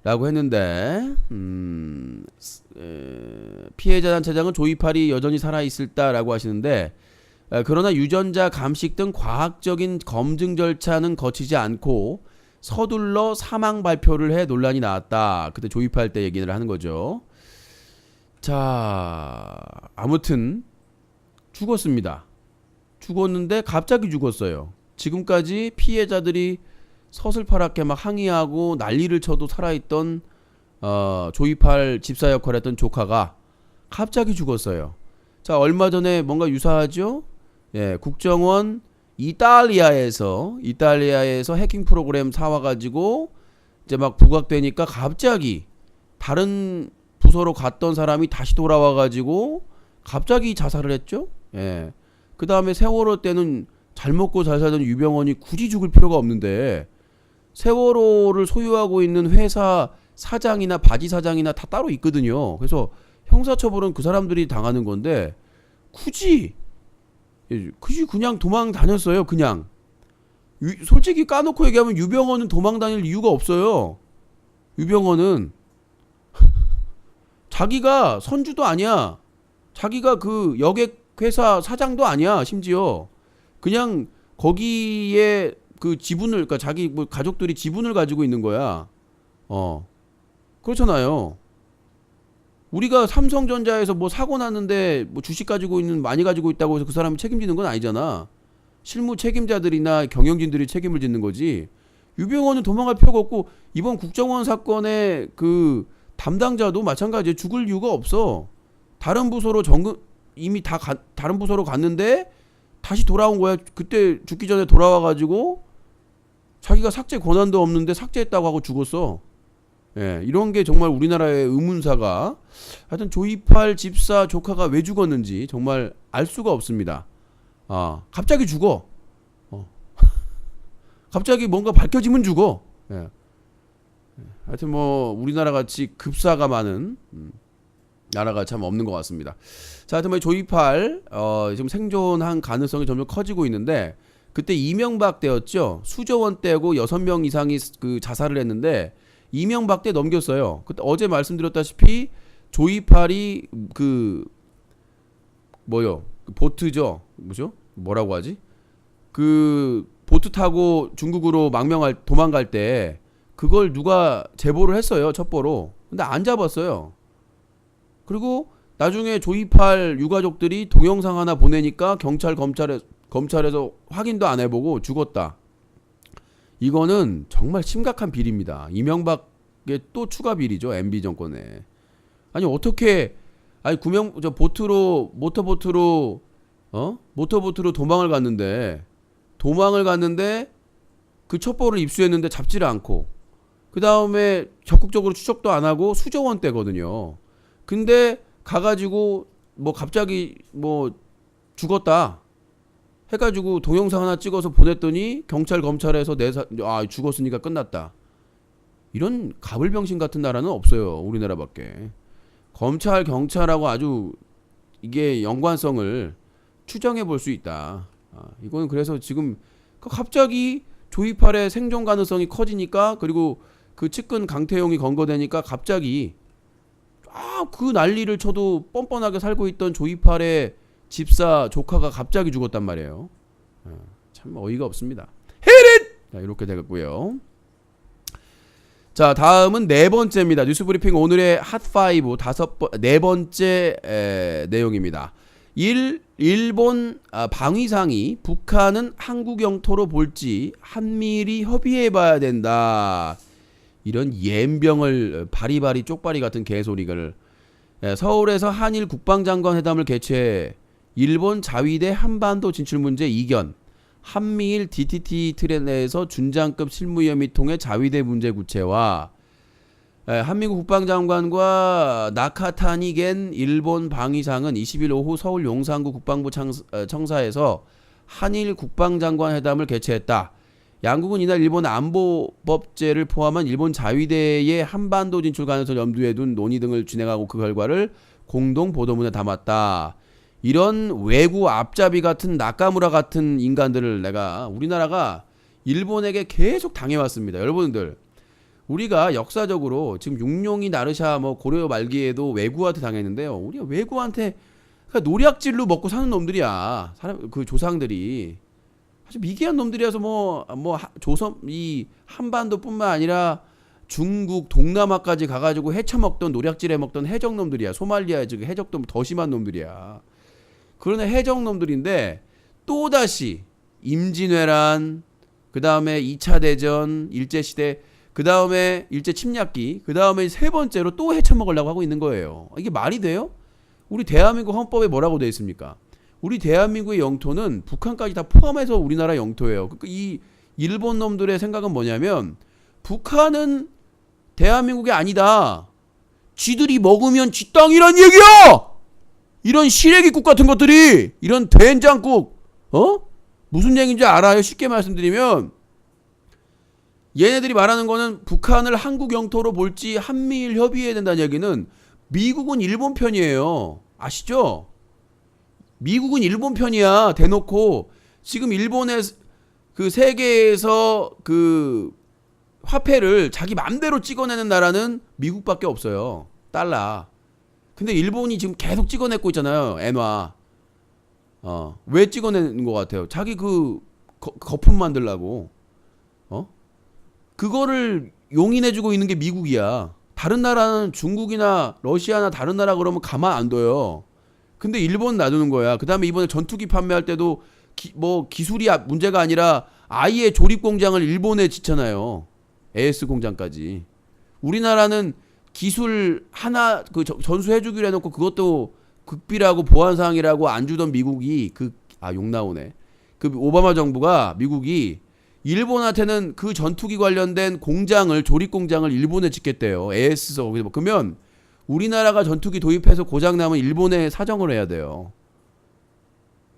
라고 했는데, 피해자 단체장은 조이팔이 여전히 살아있을다라고 하시는데, 그러나 유전자 감식 등 과학적인 검증 절차는 거치지 않고 서둘러 사망 발표를 해 논란이 나왔다. 그때 조이팔 때 얘기를 하는 거죠. 자, 아무튼 죽었습니다. 죽었는데 갑자기 죽었어요. 지금까지 피해자들이 서슬퍼렇게 막 항의하고 난리를 쳐도 살아있던 조이팔 집사 역할을 했던 조카가 갑자기 죽었어요. 자, 얼마 전에 뭔가 유사하죠? 예, 국정원 이탈리아에서 해킹 프로그램 사와가지고 이제 막 부각되니까 갑자기 다른 부서로 갔던 사람이 다시 돌아와가지고 갑자기 자살을 했죠. 예. 그 다음에 세월호 때는 잘 먹고 잘 살던 유병헌이 굳이 죽을 필요가 없는데 세월호를 소유하고 있는 회사 사장이나 바지 사장이나 다 따로 있거든요. 그래서 형사처벌은 그 사람들이 당하는 건데 굳이 그냥 도망 다녔어요. 그냥 솔직히 까놓고 얘기하면 유병헌은 도망 다닐 이유가 없어요. 유병헌은 자기가 선주도 아니야. 자기가 그 여객 회사 사장도 아니야. 심지어 그냥 거기에 그 지분을, 그러니까 자기 뭐 가족들이 지분을 가지고 있는 거야. 그렇잖아요. 우리가 삼성전자에서 뭐 사고 났는데 뭐 주식 가지고 있는 많이 가지고 있다고 해서 그 사람이 책임지는 건 아니잖아. 실무 책임자들이나 경영진들이 책임을 짓는 거지. 유병헌은 도망갈 필요가 없고 이번 국정원 사건의 그 담당자도 마찬가지예요. 죽을 이유가 없어. 다른 부서로 이미 다른 부서로 갔는데 다시 돌아온 거야. 그때 죽기 전에 돌아와가지고 자기가 삭제 권한도 없는데 삭제했다고 하고 죽었어. 예, 이런 게 정말 우리나라의 의문사가. 하여튼 조이팔 집사 조카가 왜 죽었는지 정말 알 수가 없습니다. 갑자기 죽어. 갑자기 뭔가 밝혀지면 죽어. 예. 하여튼 뭐 우리나라 같이 급사가 많은 나라가 참 없는 것 같습니다. 자, 하여튼 뭐 조이팔 지금 생존한 가능성이 점점 커지고 있는데 그때 이명박 때였죠. 수조원 때고 6명 이상이 그 자살을 했는데 이명박 때 넘겼어요. 그때 어제 말씀드렸다시피 조이팔이 그 뭐요? 그 보트죠. 뭐죠? 뭐라고 하지? 그 보트 타고 중국으로 도망갈 때 그걸 누가 제보를 했어요. 첩보로. 근데 안 잡았어요. 그리고 나중에 조이팔 유가족들이 동영상 하나 보내니까 검찰에서 확인도 안 해보고 죽었다. 이거는 정말 심각한 비리입니다. 이명박의 또 추가 비리죠. MB 정권에. 아니 어떻게 아니 모터보트로 도망을 갔는데 그 첩보를 입수했는데 잡지를 않고 그 다음에 적극적으로 추적도 안 하고 수조원 때거든요. 근데 가가지고 뭐 갑자기 뭐 죽었다 해가지고 동영상 하나 찍어서 보냈더니 검찰에서 죽었으니까 끝났다. 이런 가불병신 같은 나라는 없어요. 우리나라밖에. 경찰하고 아주 이게 연관성을 추정해 볼 수 있다. 이거는 그래서 지금 갑자기 조이팔의 생존 가능성이 커지니까 그리고 그 측근 강태용이 건거되니까 갑자기 그 난리를 쳐도 뻔뻔하게 살고 있던 조이팔의 집사 조카가 갑자기 죽었단 말이에요. 참 어이가 없습니다. 자, 이렇게 되겠고요. 자, 다음은 네 번째입니다. 뉴스브리핑 오늘의 핫5 네 번째 내용입니다. 일본 방위상이 북한은 한국 영토로 볼지 한미일이 협의해봐야 된다. 이런 옌병을 바리바리 쪽바리 같은 개소리를 서울에서 한일 국방장관 회담을 개최해 일본 자위대 한반도 진출 문제 이견, 한미일 DTT 틀에 내에서 준장급 실무위원회 통해 자위대 문제 구체화, 한미국 국방장관과 나카타니겐 일본 방위상은 20일 오후 서울 용산구 국방부 청사에서 한일 국방장관 회담을 개최했다. 양국은 이날 일본 안보법제를 포함한 일본 자위대의 한반도 진출 가능성을 염두에 둔 논의 등을 진행하고 그 결과를 공동 보도문에 담았다. 이런 외구 앞잡이 같은 나카무라 같은 인간들을 우리나라가 일본에게 계속 당해왔습니다. 여러분들, 우리가 역사적으로 지금 육룡이 나르샤 고려 말기에도 외구한테 당했는데요. 우리가 외구한테 노략질로 먹고 사는 놈들이야. 그 조상들이 아주 미개한 놈들이라서 조선 이 한반도뿐만 아니라 중국 동남아까지 가가지고 헤쳐먹던 노략질해 먹던 해적놈들이야. 소말리아 지금 해적도 더 심한 놈들이야. 그러나 해적놈들인데 또다시 임진왜란, 그 다음에 2차 대전, 일제시대, 그 다음에 일제침략기, 그 다음에 세 번째로 또 헤쳐먹으려고 하고 있는 거예요. 이게 말이 돼요? 우리 대한민국 헌법에 뭐라고 되어 있습니까? 우리 대한민국의 영토는 북한까지 다 포함해서 우리나라 영토예요. 그러니까 이 일본 놈들의 생각은 뭐냐면 북한은 대한민국이 아니다. 쥐들이 먹으면 쥐 땅이란 얘기야! 이런 시래기국 같은 것들이, 이런 된장국, 무슨 얘기인지 알아요? 쉽게 말씀드리면 얘네들이 말하는 거는 북한을 한국 영토로 볼지 한미일 협의해야 된다는 얘기는 미국은 일본 편이에요. 아시죠? 미국은 일본 편이야. 대놓고 지금 일본의 그 세계에서 그 화폐를 자기 맘대로 찍어내는 나라는 미국밖에 없어요. 달러. 근데 일본이 지금 계속 찍어내고 있잖아요. 엔화. 왜 찍어내는 것 같아요? 자기 거품 만들라고. 그거를 용인해주고 있는 게 미국이야. 다른 나라는 중국이나 러시아나 다른 나라 그러면 가만 안 둬요. 근데 일본 놔두는 거야. 그 다음에 이번에 전투기 판매할 때도 기술이 문제가 아니라 아예 조립 공장을 일본에 짓잖아요. AS 공장까지. 우리나라는 기술 하나 전수해주기로 해놓고 그것도 극비라고 보안사항이라고 안 주던 미국이 욕 나오네. 그 오바마 정부가 미국이 일본한테는 그 전투기 관련된 공장을 조립 공장을 일본에 짓겠대요. AS서 거기서 그러면 우리나라가 전투기 도입해서 고장 나면 일본에 사정을 해야 돼요.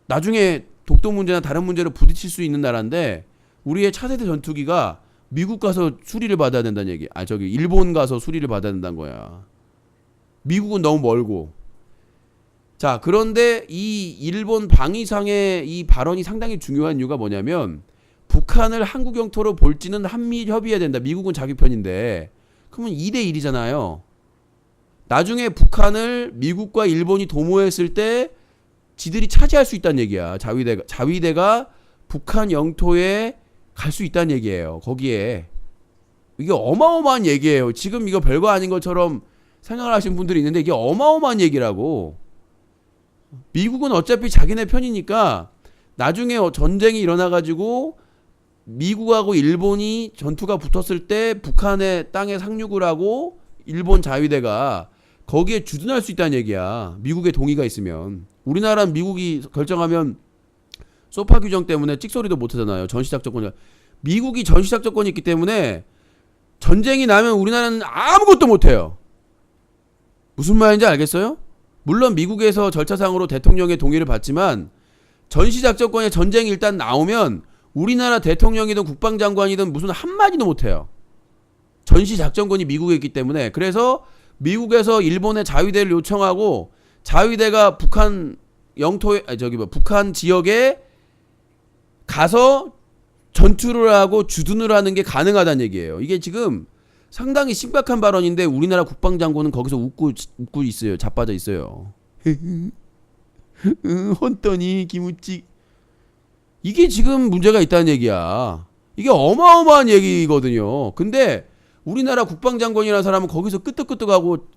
나중에 독도 문제나 다른 문제로 부딪힐 수 있는 나라인데 우리의 차세대 전투기가 미국 가서 수리를 받아야 된다는 얘기. 일본 가서 수리를 받아야 된다는 거야. 미국은 너무 멀고. 자, 그런데 이 일본 방위상의 이 발언이 상당히 중요한 이유가 뭐냐면 북한을 한국 영토로 볼지는 한미 협의해야 된다. 미국은 자기 편인데 그러면 2대 1이잖아요. 나중에 북한을 미국과 일본이 도모했을 때 지들이 차지할 수 있다는 얘기야. 자위대가 북한 영토에 갈 수 있다는 얘기예요. 거기에. 이게 어마어마한 얘기예요. 지금 이거 별거 아닌 것처럼 생각을 하시는 분들이 있는데 이게 어마어마한 얘기라고. 미국은 어차피 자기네 편이니까 나중에 전쟁이 일어나가지고 미국하고 일본이 전투가 붙었을 때 북한의 땅에 상륙을 하고 일본 자위대가 거기에 주둔할 수 있다는 얘기야. 미국의 동의가 있으면. 우리나라는 미국이 결정하면 소파 규정 때문에 찍소리도 못 하잖아요. 전시작전권이. 미국이 전시작전권이 있기 때문에 전쟁이 나면 우리나라는 아무것도 못 해요. 무슨 말인지 알겠어요? 물론 미국에서 절차상으로 대통령의 동의를 받지만 전시작전권에 전쟁이 일단 나오면 우리나라 대통령이든 국방장관이든 무슨 한마디도 못해요. 전시작전권이 미국에 있기 때문에. 그래서 미국에서 일본의 자위대를 요청하고 자위대가 북한 영토에 북한 지역에 가서 전투를 하고 주둔을 하는 게 가능하다는 얘기예요. 이게 지금 상당히 심각한 발언인데 우리나라 국방장관은 거기서 웃고 있어요. 자빠져 있어요. 혼떠니 기무찌. 이게 지금 문제가 있다는 얘기야. 이게 어마어마한 얘기거든요. 근데 우리나라 국방장관이라는 사람은 거기서 끄떡끄떡하고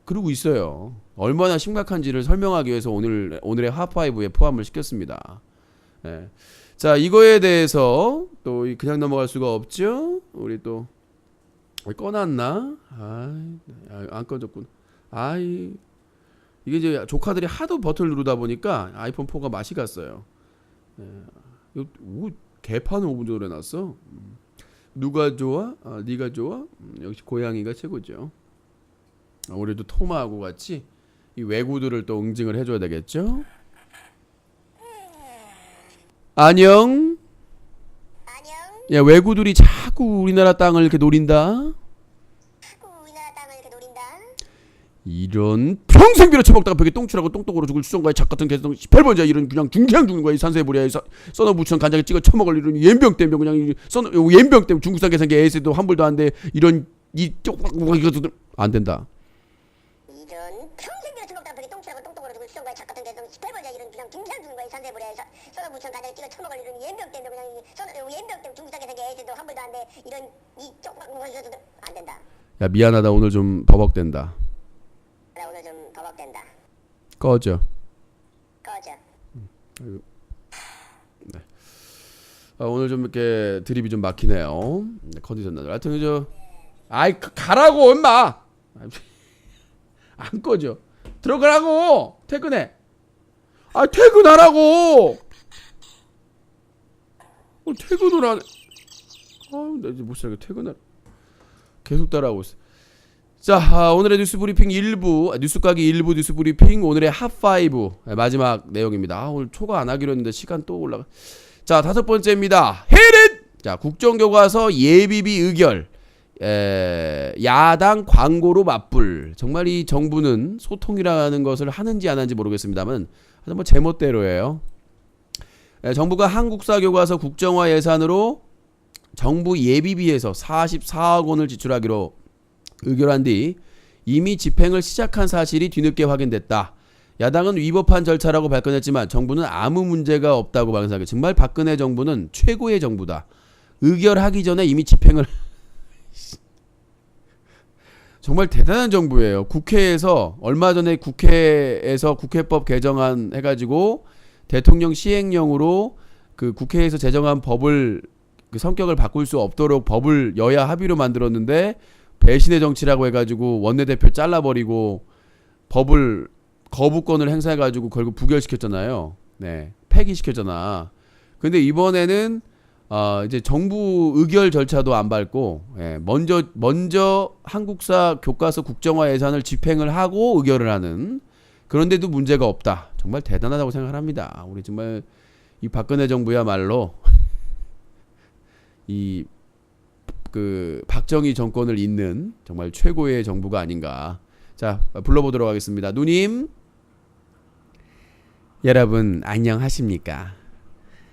그러고 있어요. 얼마나 심각한지를 설명하기 위해서 오늘의 핫파이브에 포함을 시켰습니다. 네. 자, 이거에 대해서 또 그냥 넘어갈 수가 없죠. 우리 또 꺼놨나? 안 꺼졌군. 이게 이제 조카들이 하도 버튼을 누르다 보니까 아이폰 4가 맛이 갔어요. 이거 개판을 5분 정도 해놨어. 누가 좋아? 네가 좋아? 역시 고양이가 최고죠. 우리도 토마하고 같이 이 외구들을 또 응징을 해줘야 되겠죠. 안녕. 안녕. 야, 외구들이 자꾸 우리나라 땅을 이렇게 노린다. 자꾸 우리나라 땅을 이렇게 노린다. 이런 평생 빌어쳐먹다가 벽에 똥칠하고 똥똥으로 죽을 수정과의 작 같은 개성 18번째 이런 그냥 중기양 죽는 거야. 이 산세보리아에 써너 부천 간장에 찍어 처먹을 이런 옌병 때문에 그냥 옌병 때문에 중국산 계산기 에이스도 환불도 안 돼. 이런 이 이것도 안 된다. 이런 평생 빌어쳐먹다가 벽에 똥칠하고 똥똥으로 죽을 수정과의 작 같은 개성 18번째 이런 그냥 중기양 죽는 거야. 이 산세보리아에 써너 부천 간장에 찍어 처먹을 이런 옌병 때문에 그냥 옌병 때문에 중국산 계산기 에이스도 환불도 안 돼. 이런 이 이것도 안 된다. 야, 미안하다. 오늘 좀 버벅된다. 나 오늘 좀 버벅된다. 꺼져. 네. 오늘 좀 이렇게 드립이 좀 막히네요. 네, 컨디션 나들. 하여튼 가라고 엄마. 안 꺼져. 들어가라고. 퇴근해. 퇴근하라고. 퇴근을 안 해. 나 이제 못 살게. 퇴근을 계속 따라하고 있어. 자, 오늘의 뉴스 브리핑 1부, 뉴스 까기 1부 뉴스 브리핑, 오늘의 핫5 마지막 내용입니다. 오늘 초과 안 하기로 했는데 시간 또 올라가. 자, 5번째입니다. 헤릿! 자, 국정교과서 예비비 의결. 야당 광고로 맞불. 정말 이 정부는 소통이라는 것을 하는지 안 하는지 모르겠습니다만 하여튼 뭐 제멋대로예요. 정부가 한국사 교과서 국정화 예산으로 정부 예비비에서 44억 원을 지출하기로 의결한 뒤 이미 집행을 시작한 사실이 뒤늦게 확인됐다. 야당은 위법한 절차라고 발끈했지만 정부는 아무 문제가 없다고 방사하게. 정말 박근혜 정부는 최고의 정부다. 의결하기 전에 이미 집행을 정말 대단한 정부예요. 국회에서 얼마 전에 국회에서 국회법 개정안 해가지고 대통령 시행령으로 그 국회에서 제정한 법을 그 성격을 바꿀 수 없도록 법을 여야 합의로 만들었는데 배신의 정치라고 해가지고 원내대표 잘라버리고 법을 거부권을 행사해가지고 결국 부결시켰잖아요. 네, 폐기시켰잖아. 근데 이번에는 이제 정부 의결 절차도 안 밟고 먼저 한국사 교과서 국정화 예산을 집행을 하고 의결을 하는. 그런데도 문제가 없다. 정말 대단하다고 생각합니다. 우리 정말 이 박근혜 정부야말로 이 그 박정희 정권을 잇는 정말 최고의 정부가 아닌가. 자, 불러보도록 하겠습니다. 누님, 여러분 안녕하십니까?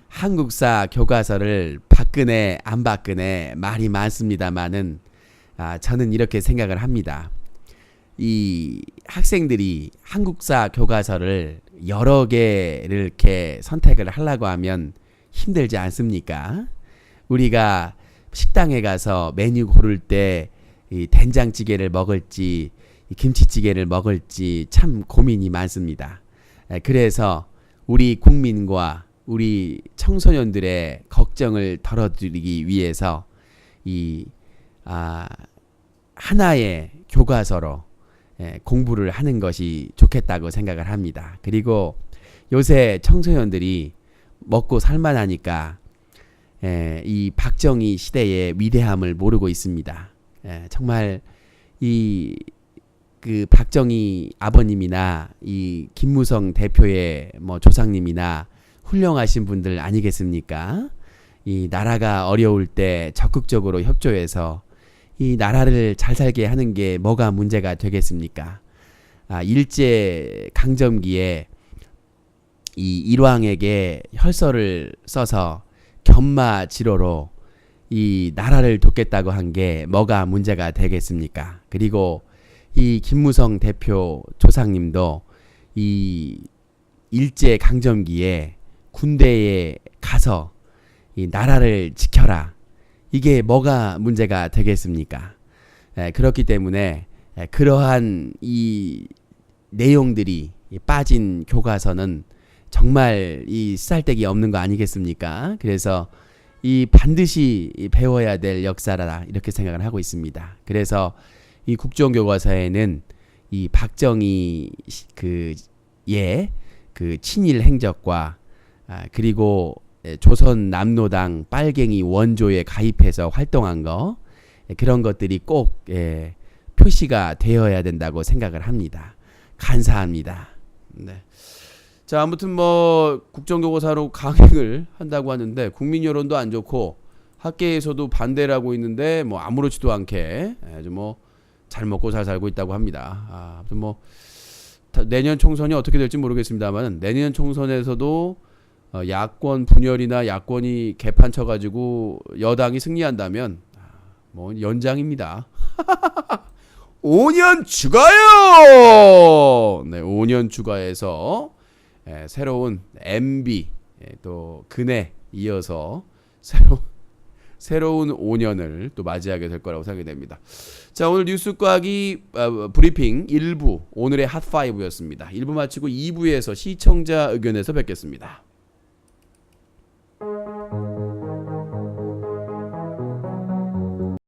한국사 교과서를 박근혜 안 박근혜 말이 많습니다만은 저는 이렇게 생각을 합니다. 이 학생들이 한국사 교과서를 여러 개를 이렇게 선택을 하려고 하면 힘들지 않습니까? 우리가 식당에 가서 메뉴 고를 때 이 된장찌개를 먹을지 이 김치찌개를 먹을지 참 고민이 많습니다. 그래서 우리 국민과 우리 청소년들의 걱정을 덜어드리기 위해서 이 하나의 교과서로 공부를 하는 것이 좋겠다고 생각을 합니다. 그리고 요새 청소년들이 먹고 살만하니까 이 박정희 시대의 위대함을 모르고 있습니다. 정말 이 그 박정희 아버님이나 이 김무성 대표의 뭐 조상님이나 훌륭하신 분들 아니겠습니까? 이 나라가 어려울 때 적극적으로 협조해서 이 나라를 잘 살게 하는 게 뭐가 문제가 되겠습니까? 일제 강점기에 이 일왕에게 혈서를 써서 견마지로로 이 나라를 돕겠다고 한 게 뭐가 문제가 되겠습니까? 그리고 이 김무성 대표 조상님도 이 일제 강점기에 군대에 가서 이 나라를 지켜라. 이게 뭐가 문제가 되겠습니까? 그렇기 때문에 그러한 이 내용들이 빠진 교과서는 정말 이 쓰잘데기 없는 거 아니겠습니까? 그래서 이 반드시 배워야 될 역사라 이렇게 생각을 하고 있습니다. 그래서 이 국정교과서에는 이 박정희 그의 그 친일 행적과 그리고 조선 남로당 빨갱이 원조에 가입해서 활동한 거 그런 것들이 꼭 표시가 되어야 된다고 생각을 합니다. 감사합니다. 네. 자, 아무튼 뭐 국정교과서로 강행을 한다고 하는데 국민 여론도 안 좋고 학계에서도 반대를 하고 있는데 뭐 아무렇지도 않게 아주 뭐 잘 먹고 잘 살고 있다고 합니다. 아무튼 뭐 내년 총선이 어떻게 될지 모르겠습니다만 내년 총선에서도 야권 분열이나 야권이 개판 쳐가지고 여당이 승리한다면 뭐 연장입니다. 5년 추가요. 네, 5년 추가해서 새로운 MB 또 근에 이어서 새로운 5년을 또 맞이하게 될 거라고 생각이 됩니다. 자, 오늘 뉴스 꽉이 브리핑 1부 오늘의 핫5였습니다. 1부 마치고 2부에서 시청자 의견에서 뵙겠습니다.